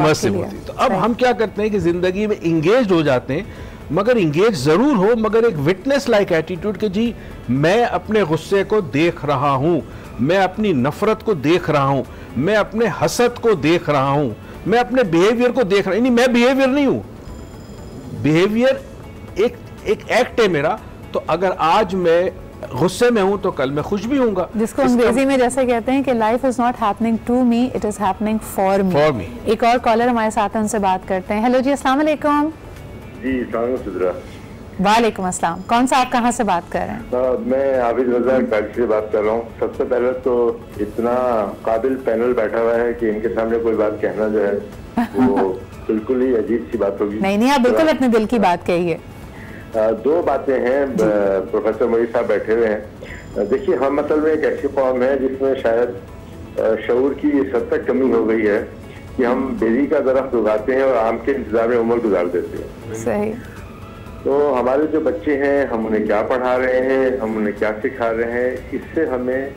तो अब हम क्या करते हैं कि ज़िंदगी में इंगेज हो जाते हैं, मगर इंगेज ज़रूर हो, मगर एक विटनेस लाइक एटीट्यूड कि जी मैं अपने गुस्से को देख रहा हूँ, मैं अपनी नफरत को देख रहा हूँ, मैं अपने हसद को देख रहा हूँ, मैं अपने बिहेवियर को देख रहा हूँ। नहीं, मैं बिहेवियर नहीं हूँ, बिहेवियर एक एक्ट है मेरा। तो अगर आज मैं गुस्से में हूँ तो कल मैं खुश भी हूँगा, जिसको अंग्रेजी में जैसे कहते हैं कि life is not happening to me, it is happening for me. एक और कॉलर हमारे साथ, उनसे बात करते हैं। हेलो जी, अस्सलाम वालेकुम। जी सिद्रा। वालेकुम अस्सलाम। कौन सा, आप कहाँ से बात कर रहे हैं? मैं हाफिज रजा काजी से बात कर रहा हूँ। सबसे पहले तो इतना काबिल पैनल बैठा हुआ है कि इनके सामने कोई बात कहना जो है वो बिल्कुल ही अजीब सी बात होगी। नहीं, आप बिल्कुल अपने दिल की बात कहिए। 2 बातें हैं। प्रोफेसर मोई साहब बैठे हुए हैं। देखिए, हम मतलब में एक ऐसी कौम है जिसमें शायद शऊर की इस हद तक कमी हो गई है कि हम बेरी का दरख्त उगाते हैं और आम के इंतजार में उम्र गुजार देते हैं। सही। तो हमारे जो बच्चे हैं, हम उन्हें क्या पढ़ा रहे हैं, हम उन्हें क्या सिखा रहे हैं, इससे हमें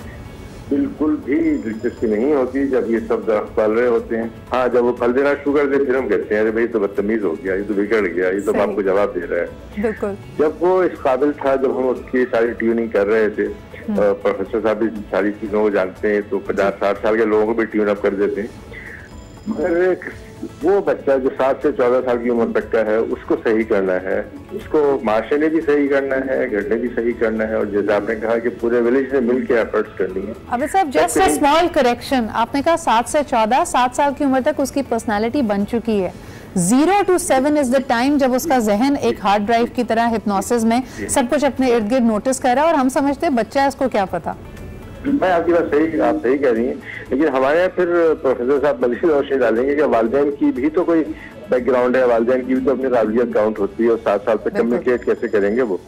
बिल्कुल भी दिलचस्पी नहीं होती जब ये सब दरख्त फल रहे होते हैं। हाँ, जब वो फल देना शुरू कर दे फिर हम कहते हैं अरे भाई तो बदतमीज हो गया, ये तो बिगड़ गया, ये तो बाप को जवाब दे रहा है। बिल्कुल। जब वो इस काबिल था, जब हम उसकी सारी ट्यूनिंग कर रहे थे, प्रोफेसर साहब भी सारी चीजों को जानते हैं, तो 50-60 साल के लोगों को भी ट्यून अप कर देते हैं। मगर वो बच्चा जो 7 से 14 साल की उम्र तक का है, उसको सही करना है, उसको माशरे ने भी सही करना है, घर ने भी सही करना है, और जैसे आपने कहा कि पूरे विलेज ने मिलकर एफर्ट्स करनी है। अबे साहब, जस्ट अ स्मॉल करेक्शन, आपने कहा 7 से 14, 7 साल की उम्र तक उसकी पर्सनालिटी बन चुकी है। 0 to 7 इज द टाइम जब उसका जहन एक हार्ड ड्राइव की तरह हिप्नोसिस में सब कुछ अपने इर्द गिर्द नोटिस कर रहा है, और हम समझते हैं बच्चा है, इसको क्या पता। मैं आपकी बात सही, आप सही कह रही हैं, लेकिन हमारे यहाँ फिर प्रोफेसर साहब मजीद रोशनी डालेंगे कि वालिदैन की भी तो कोई बैकग्राउंड है, वालिदैन की भी तो अपनी काबिलियत काउंट होती है, और 7 साल तक कम्युनिकेट कैसे करेंगे वो?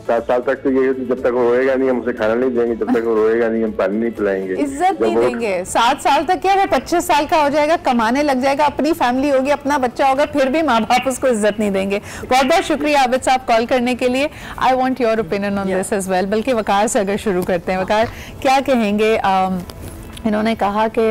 7 साल तक तो ये जब तक वो रोएगा नहीं हम उसे खाना नहीं देंगे, जब तक वो रोएगा नहीं हम पानी नहीं पिलाएंगे, इज्जत नहीं देंगे। 7 साल तक क्या, वो 25 साल का हो जाएगा, कमाने लग जाएगा, अपनी फैमिली होगी, अपना बच्चा होगा, फिर भी माँ बाप उसको इज्जत नहीं देंगे। बहुत बहुत शुक्रिया आबिद साहब कॉल करने के लिए। I want your opinion on this as well. बल्कि वकार से अगर शुरू करते हैं, वकार क्या कहेंगे? इन्होंने कहा कि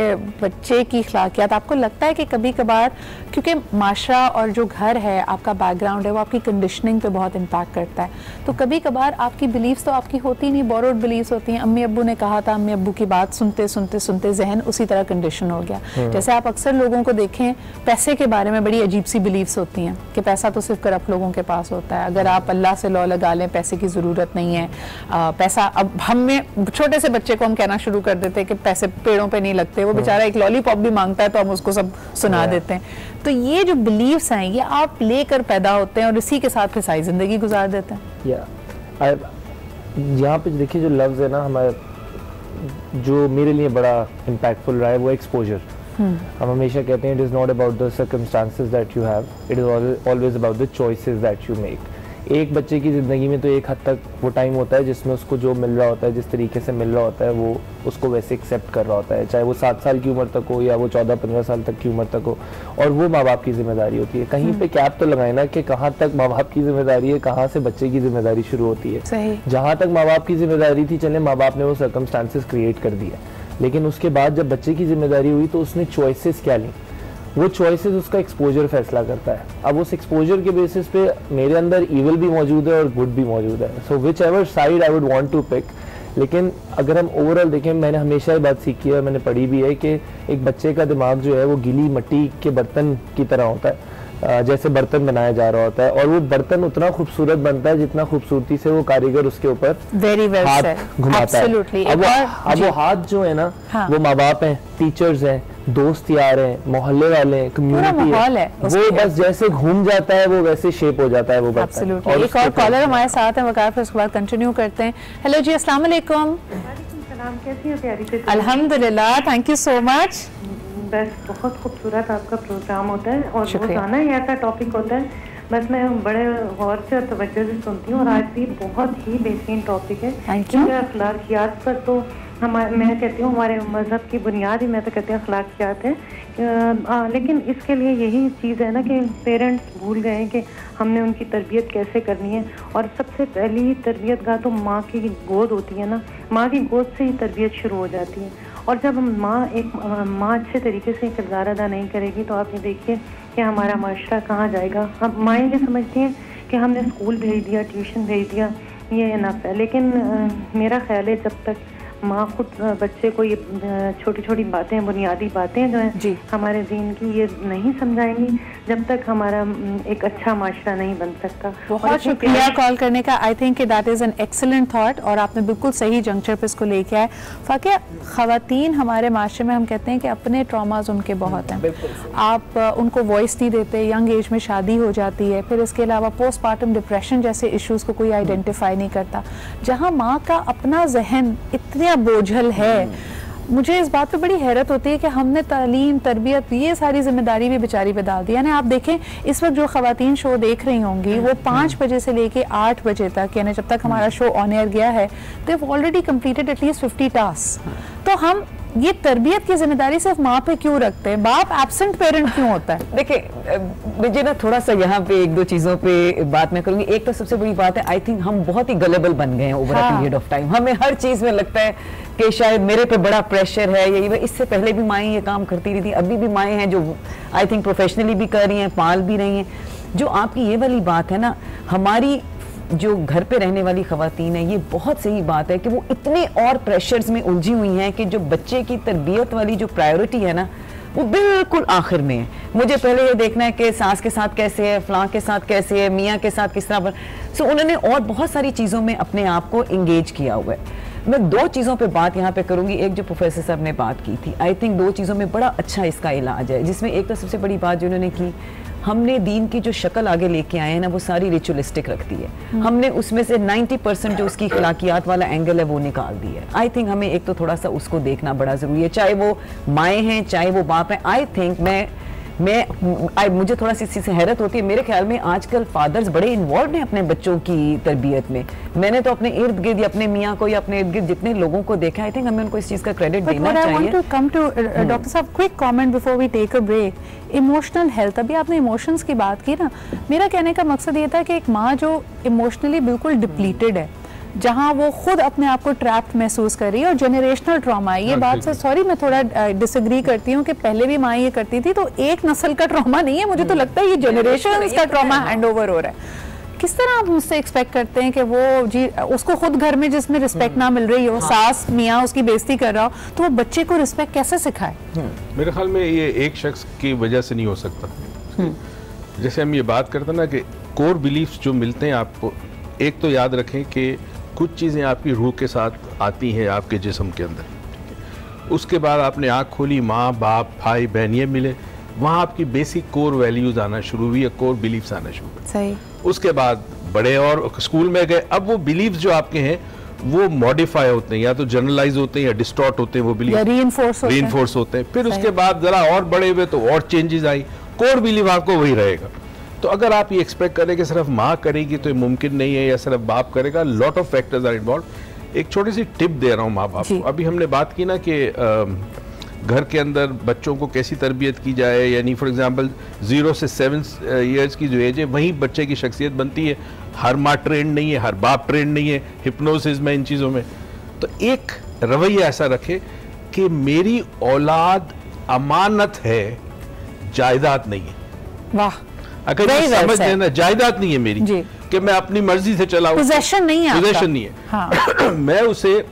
बच्चे की अखलाकियात, आपको लगता है कि कभी कभार, क्योंकि माशरा और जो घर है, आपका बैकग्राउंड है, वो आपकी कंडीशनिंग पे बहुत इम्पैक्ट करता है, तो कभी कभार आपकी बिलीव्स तो आपकी होती नहीं, बोरोड बिलीव्स होती हैं। अम्मी अब्बू ने कहा था, अम्मी अब्बू की बात सुनते सुनते सुनते जहन उसी तरह कंडीशन हो गया। जैसे आप अक्सर लोगों को देखें, पैसे के बारे में बड़ी अजीब सी बिलीव्स होती हैं कि पैसा तो सिर्फ करप्ट लोगों के पास होता है, अगर आप अल्लाह से लॉ लगा लें पैसे की ज़रूरत नहीं है। पैसा, अब हमें छोटे से बच्चे को हम कहना शुरू कर देते हैं कि पैसे पेड़ों पे नहीं लगते, वो बेचारा एक लॉलीपॉप भी मांगता है तो हम उसको सब सुना देते हैं। तो ये जो बिलीव्स हैं, ये आप लेकर पैदा होते हैं और इसी के साथ फिर सारी जिंदगी गुजार देते हैं। यहाँ पे देखिए जो लफ्ज़ है ना, हमारे जो मेरे लिए बड़ा इम्पैक्टफुल रहा है वो एक्सपोजर। हम हमेशा कहते हैं it is not about the circumstances that you have, it is always about the choices that you make. एक बच्चे की ज़िंदगी में तो एक हद तक वो टाइम होता है जिसमें उसको जो मिल रहा होता है, जिस तरीके से मिल रहा होता है, वो उसको वैसे एक्सेप्ट कर रहा होता है, चाहे वो 7 साल की उम्र तक हो या वो 14-15 साल तक की उम्र तक हो, और वो माँ बाप की जिम्मेदारी होती है। कहीं पे कैप तो लगाए ना कि कहाँ तक माँ बाप की जिम्मेदारी है, कहाँ से बच्चे की जिम्मेदारी शुरू होती है। जहाँ तक माँ बाप की जिम्मेदारी थी, चले माँ बाप ने वो सर्कमस्टांसेस क्रिएट कर दिया, लेकिन उसके बाद जब बच्चे की जिम्मेदारी हुई तो उसने चॉइसेस क्या ली, वो चॉइसेस उसका एक्सपोजर फैसला करता है। अब उस एक्सपोजर के बेसिस पे मेरे अंदर इविल भी मौजूद है और गुड भी मौजूद है, so whichever side I would want to pick. लेकिन अगर हम ओवरऑल देखें, मैंने हमेशा ये बात सीखी है, मैंने पढ़ी भी है कि एक बच्चे का दिमाग जो है वो गीली मिट्टी के बर्तन की तरह होता है। जैसे बर्तन बनाया जा रहा होता है, और वो बर्तन उतना खूबसूरत बनता है जितना खूबसूरती से वो कारीगर उसके ऊपर हाथ घुमाता है। अब वो हाथ जो है ना, वो माँ बाप हैं, टीचर्स हैं, दोस्त यार हैं, मोहल्ले वाले हैं, कम्युनिटी है, वो बस जैसे घूम जाता है वो वैसे शेप हो जाता है वो बर्तन। और एक और कॉलर हमारे साथ है वकार, फिर उसके बाद कंटिन्यू करते हैं। हेलो जी, अस्सलाम वालेकुम। कैसी हो प्यारी से? अल्हम्दुलिल्लाह, थैंक यू सो मच। बस बहुत खूबसूरत आपका प्रोग्राम होता है और रोजाना ही ऐसा टॉपिक होता है, बस मैं बड़े गौर से और तवज्जो से सुनती हूँ और आज भी बहुत ही बेहतरीन टॉपिक है। अखलाकियात पर तो मैं कहती हूँ हमारे मज़हब की बुनियाद ही मैं तो कहती हूँ अखलाकियात है, लेकिन इसके लिए यही चीज़ है ना कि पेरेंट्स भूल गए हैं कि हमने उनकी तरबियत कैसे करनी है। और सबसे पहली तरबियत का तो माँ की गोद होती है ना, माँ की गोद से ही तरबियत शुरू हो जाती है। और जब माँ अच्छे तरीके से किरदार अदा नहीं करेगी तो आप ये देखिए कि हमारा माशरा कहाँ जाएगा। हम माएँ ये समझती हैं कि हमने स्कूल भेज दिया, ट्यूशन भेज दिया, ये इनफ है, लेकिन मेरा ख्याल है जब तक माँ खुद बच्चे को ये छोटी छोटी बातें, बुनियादी बातें जो हैं हमारे दीन की, ये नहीं समझाएंगी, जब तक हमारा एक अच्छा माशरा नहीं बन सकता। बहुत शुक्रिया कॉल करने का। I think that is an excellent thought और आपने बिल्कुल सही जंक्चर पे इसको लेके आए। फाकिया, ख़वातीन हमारे माशरे में हम कहते हैं कि अपने ट्रॉमाज उनके बहुत हैं, आप उनको वॉइस नहीं देते, यंग एज में शादी हो जाती है, फिर इसके अलावा पोस्टमार्टम डिप्रेशन जैसे इश्यूज़ को कोई आइडेंटिफाई नहीं करता। जहाँ माँ का अपना जहन इतने बोझल है, मुझे इस बात पे बड़ी हैरत होती है कि हमने तालीम, तरबियत, ये सारी जिम्मेदारी भी बेचारी पे डाल दी। यानी आप देखें इस वक्त जो खवातीन शो देख रही होंगी वो 5 बजे से लेके 8 बजे तक, यानी जब तक हमारा शो ऑन एयर गया है, they have already completed at least 50 task. तो हम ये तरबियत की जिम्मेदारी सिर्फ माँ पे क्यों रखते हैं? बाप एब्सेंट पेरेंट क्यों होता है? देखिए, मुझे ना थोड़ा सा यहाँ पे एक दो चीज़ों पे बात मैं करूँगी। एक तो सबसे बड़ी बात है, आई थिंक हम बहुत ही गलेबल बन गए हैं over a period of time. हमें हर चीज़ में लगता है कि शायद मेरे पे बड़ा प्रेशर है, यही इससे पहले भी माएँ ये काम करती रही थी, अभी भी माएँ हैं जो आई थिंक प्रोफेशनली भी कर रही हैं, पाल भी रही हैं। जो आपकी ये वाली बात है ना, हमारी जो घर पे रहने वाली खवातीन है, ये बहुत सही बात है कि वो इतने और प्रेशर्स में उलझी हुई हैं कि जो बच्चे की तरबियत वाली जो प्रायोरिटी है ना, वो बिल्कुल आखिर में है। मुझे पहले ये देखना है कि सास के साथ कैसे है, फलां के साथ कैसे है, मियाँ के साथ किस तरह। सो उन्होंने और बहुत सारी चीज़ों में अपने आप को इंगेज किया हुआ है। मैं 2 चीज़ों पे बात यहाँ पे करूँगी। एक जो प्रोफेसर साहब ने बात की थी, आई थिंक 2 चीज़ों में बड़ा अच्छा इसका इलाज है, जिसमें एक तो सबसे बड़ी बात जो उन्होंने की, हमने दीन की जो शक्ल आगे लेके आए हैं ना, वो सारी रिचुअलिस्टिक रखती है। हमने उसमें से 90% जो उसकी अखलाकियात वाला एंगल है वो निकाल दी है। आई थिंक हमें एक तो थोड़ा सा उसको देखना बड़ा ज़रूरी है, चाहे वो माएँ हैं चाहे वो बाप हैं। आई थिंक मुझे थोड़ा सी इससे हैरत होती है, मेरे ख्याल में आजकल फादर्स बड़े इन्वॉल्व हैं अपने बच्चों की तरबियत में। मैंने तो अपने इर्द गिर्द या अपने मियाँ को या अपने इर्द गिर्द जितने लोगों को देखा, आई थिंक हमें उनको इस चीज़ का क्रेडिट देना चाहिए। डॉक्टर साहब, quick comment before we take a break. Emotional health, अभी आपने इमोशंस की बात की ना, मेरा कहने का मकसद ये था कि एक माँ जो इमोशनली बिल्कुल डिप्लीटेड है, जहाँ वो खुद अपने आप को ट्रैप्ड महसूस कर रही है, और जनरेशनल ट्रॉमा है ये बात से, सॉरी मैं थोड़ा डिसएग्री करती हूँ कि पहले भी माँ ये करती थी, तो एक नस्ल का ट्रॉमा नहीं है, मुझे तो लगता है ये जनरेशन का ट्रॉमा हैंड ओवर हो रहा है। किस तरह आप मुझसे एक्सपेक्ट करते हैं कि वो जी उसको खुद घर में जिसमें रिस्पेक्ट ना मिल रही हो, सास मियाँ उसकी बेइज्जती कर रहा हो, तो वो बच्चे को रिस्पेक्ट कैसे सिखाए? मेरे ख्याल में ये एक शख्स की वजह से नहीं हो सकता। जैसे हम ये बात करते हैं ना कि कोर बिलीफ्स जो मिलते हैं आपको, एक तो याद रखें कि कुछ चीज़ें आपकी रूह के साथ आती हैं आपके जिस्म के अंदर, उसके बाद आपने आँख खोली, माँ बाप भाई बहन ये मिले, वहाँ आपकी बेसिक कोर वैल्यूज़ आना शुरू हुई, कोर बिलीफ्स आना शुरू हुए। सही। उसके बाद बड़े और स्कूल में गए, अब वो बिलीफ्स जो आपके हैं वो मॉडिफाई होते हैं, या तो जनरलाइज होते हैं या डिस्टॉर्ट होते हैं, वो बिलीफ रीइंफोर्स होते हैं। फिर उसके बाद ज़रा और बड़े हुए तो और चेंजेस आई, कोर बिलीफ आपको वही रहेगा। तो अगर आप ये एक्सपेक्ट करें कि सिर्फ माँ करेगी तो ये मुमकिन नहीं है, या सिर्फ बाप करेगा, lot of factors are involve. एक छोटी सी टिप दे रहा हूँ माँ बाप को। अभी हमने बात की ना कि घर के अंदर बच्चों को कैसी तरबियत की जाए, यानी फॉर एग्जांपल 0 से 7 ईयर्स की जो एज है वहीं बच्चे की शख्सियत बनती है। हर माँ ट्रेंड नहीं है, हर बाप ट्रेंड नहीं है हिप्नोसिस में, इन चीज़ों में। तो एक रवैया ऐसा रखे कि मेरी औलाद अमानत है, जायदाद नहीं है। वाह, अगर ये समझ लेना, जायदाद नहीं है मेरी कि मैं अपनी मर्जी से चलाऊं, पोजेशन नहीं है, पोजेशन नहीं है। हाँ। मैं उसे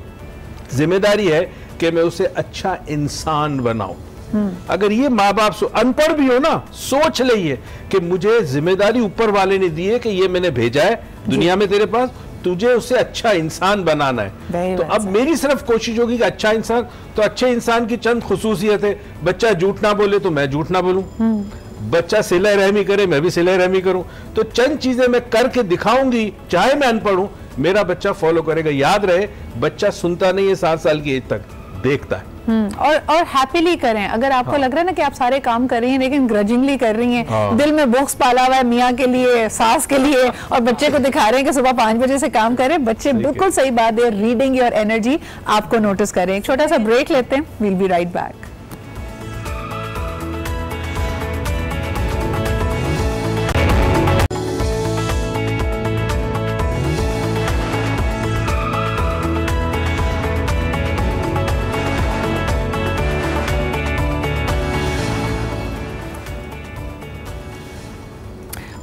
जिम्मेदारी है कि मैं उसे अच्छा इंसान बनाऊं। अगर ये माँ बाप अनपढ़ भी हो ना, सोच लिए कि मुझे जिम्मेदारी ऊपर वाले ने दी है कि ये मैंने भेजा है दुनिया में तेरे पास, तुझे उससे अच्छा इंसान बनाना है। तो अब मेरी सिर्फ कोशिश होगी कि अच्छा इंसान, तो अच्छे इंसान की चंद खुसूसियत है, बच्चा झूठ ना बोले तो मैं झूठ ना बोलूं, बच्चा सिला रहमी करे मैं भी सिला रहमी करूं, तो चंद चीजें मैं करके दिखाऊंगी, चाहे मैं अनपढ़ हूं, मेरा बच्चा फॉलो करेगा। याद रहे, बच्चा सुनता नहीं है 7 साल की एज तक, देखता है। और हैप्पीली करें। अगर आपको लग रहा है ना कि आप सारे काम कर रही हैं लेकिन ग्रजिंगली कर रही हैं, दिल में बॉक्स पाला हुआ है मियाँ के लिए, सास के लिए, और बच्चे को दिखा रहे हैं कि सुबह 5 बजे से काम करें, बच्चे बिल्कुल सही बात है, रीडिंग योर एनर्जी आपको नोटिस करें। एक छोटा सा ब्रेक लेते हैं, we'll be right back.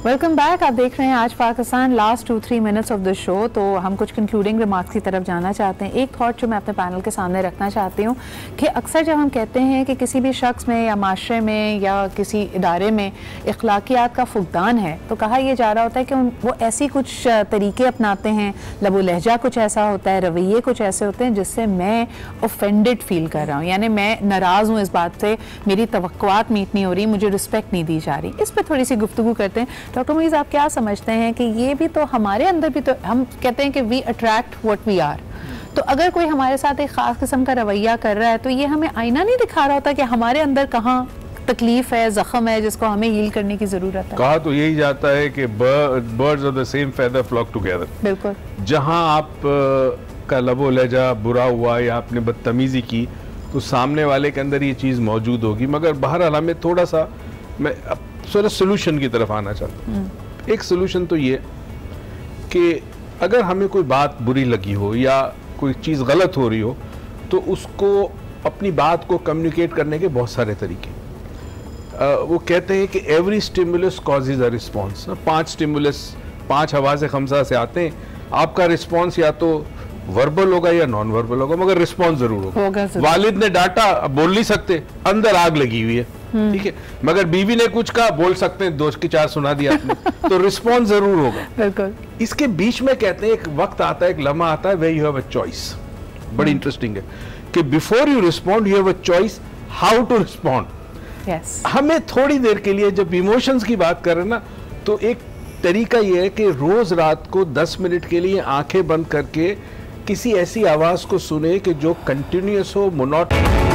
Welcome back. आप देख रहे हैं आज Pakistan, last 2-3 minutes of the show. तो हम कुछ कंक्लूडिंग रिमार्क्स की तरफ जाना चाहते हैं। एक थॉट जो मैं अपने पैनल के सामने रखना चाहती हूँ कि अक्सर जब हम कहते हैं कि किसी भी शख्स में या माशरे में या किसी इदारे में अखलाकियात का फुकदान है, तो कहा यह जा रहा होता है कि वो ऐसी कुछ तरीके अपनाते हैं, लबो लहजा कुछ ऐसा होता है, रवैये कुछ ऐसे होते हैं जिससे मैं ऑफेंडेड फील कर रहा हूँ, यानी मैं नाराज़ हूँ इस बात से, मेरी तवक्कुआत मीट नहीं हो रही, मुझे रिस्पेक्ट नहीं दी जा रही। इस पर थोड़ी सी गुफ्तगू करते हैं। डॉक्टर मुईज़, आप क्या समझते हैं कि ये भी तो हमारे अंदर भी तो, हम कहते हैं कि we attract what we are, तो अगर कोई हमारे साथ एक खास किस्म का रवैया कर रहा है तो ये हमें आईना नहीं दिखा रहा होता कि हमारे अंदर कहाँ तकलीफ है, जख्म है, जिसको हमें हील करने की जरूरत है? कहा तो यही जाता है कि birds of the same feather flock together. बिल्कुल। जहां आप का लबो लहजा बुरा हुआ या आपने बदतमीजी की तो सामने वाले के अंदर ये चीज मौजूद होगी। मगर बहरहाल हमें थोड़ा सा, मैं सोल्यूशन की तरफ आना चाहता हूँ। एक सोल्यूशन तो ये कि अगर हमें कोई बात बुरी लगी हो या कोई चीज़ गलत हो रही हो तो उसको, अपनी बात को कम्युनिकेट करने के बहुत सारे तरीके। वो कहते हैं कि every stimulus causes a response. 5 stimulus 5 हवासे खमसा से आते हैं। आपका रिस्पॉन्स या तो वर्बल होगा या नॉन वर्बल होगा, मगर रिस्पॉन्स जरूर होगा। वालिद ने डांटा, बोल नहीं सकते, अंदर आग लगी हुई है, ठीक है, मगर बीवी ने कुछ कहा, बोल सकते हैं, 2 की 4 सुना दिया आपने, तो रिस्पॉन्स जरूर होगा। बिल्कुल। इसके बीच में कहते हैं एक वक्त आता है, एक लम्हा आता है, where you have a choice. बड़ी इंटरेस्टिंग है कि before you respond you have a choice how to respond. हमें थोड़ी देर के लिए, जब इमोशंस की बात करें ना, तो एक तरीका यह है कि रोज रात को 10 मिनट के लिए आंखें बंद करके किसी ऐसी आवाज को सुने कि जो कंटिन्यूअस हो, मोनोटोनस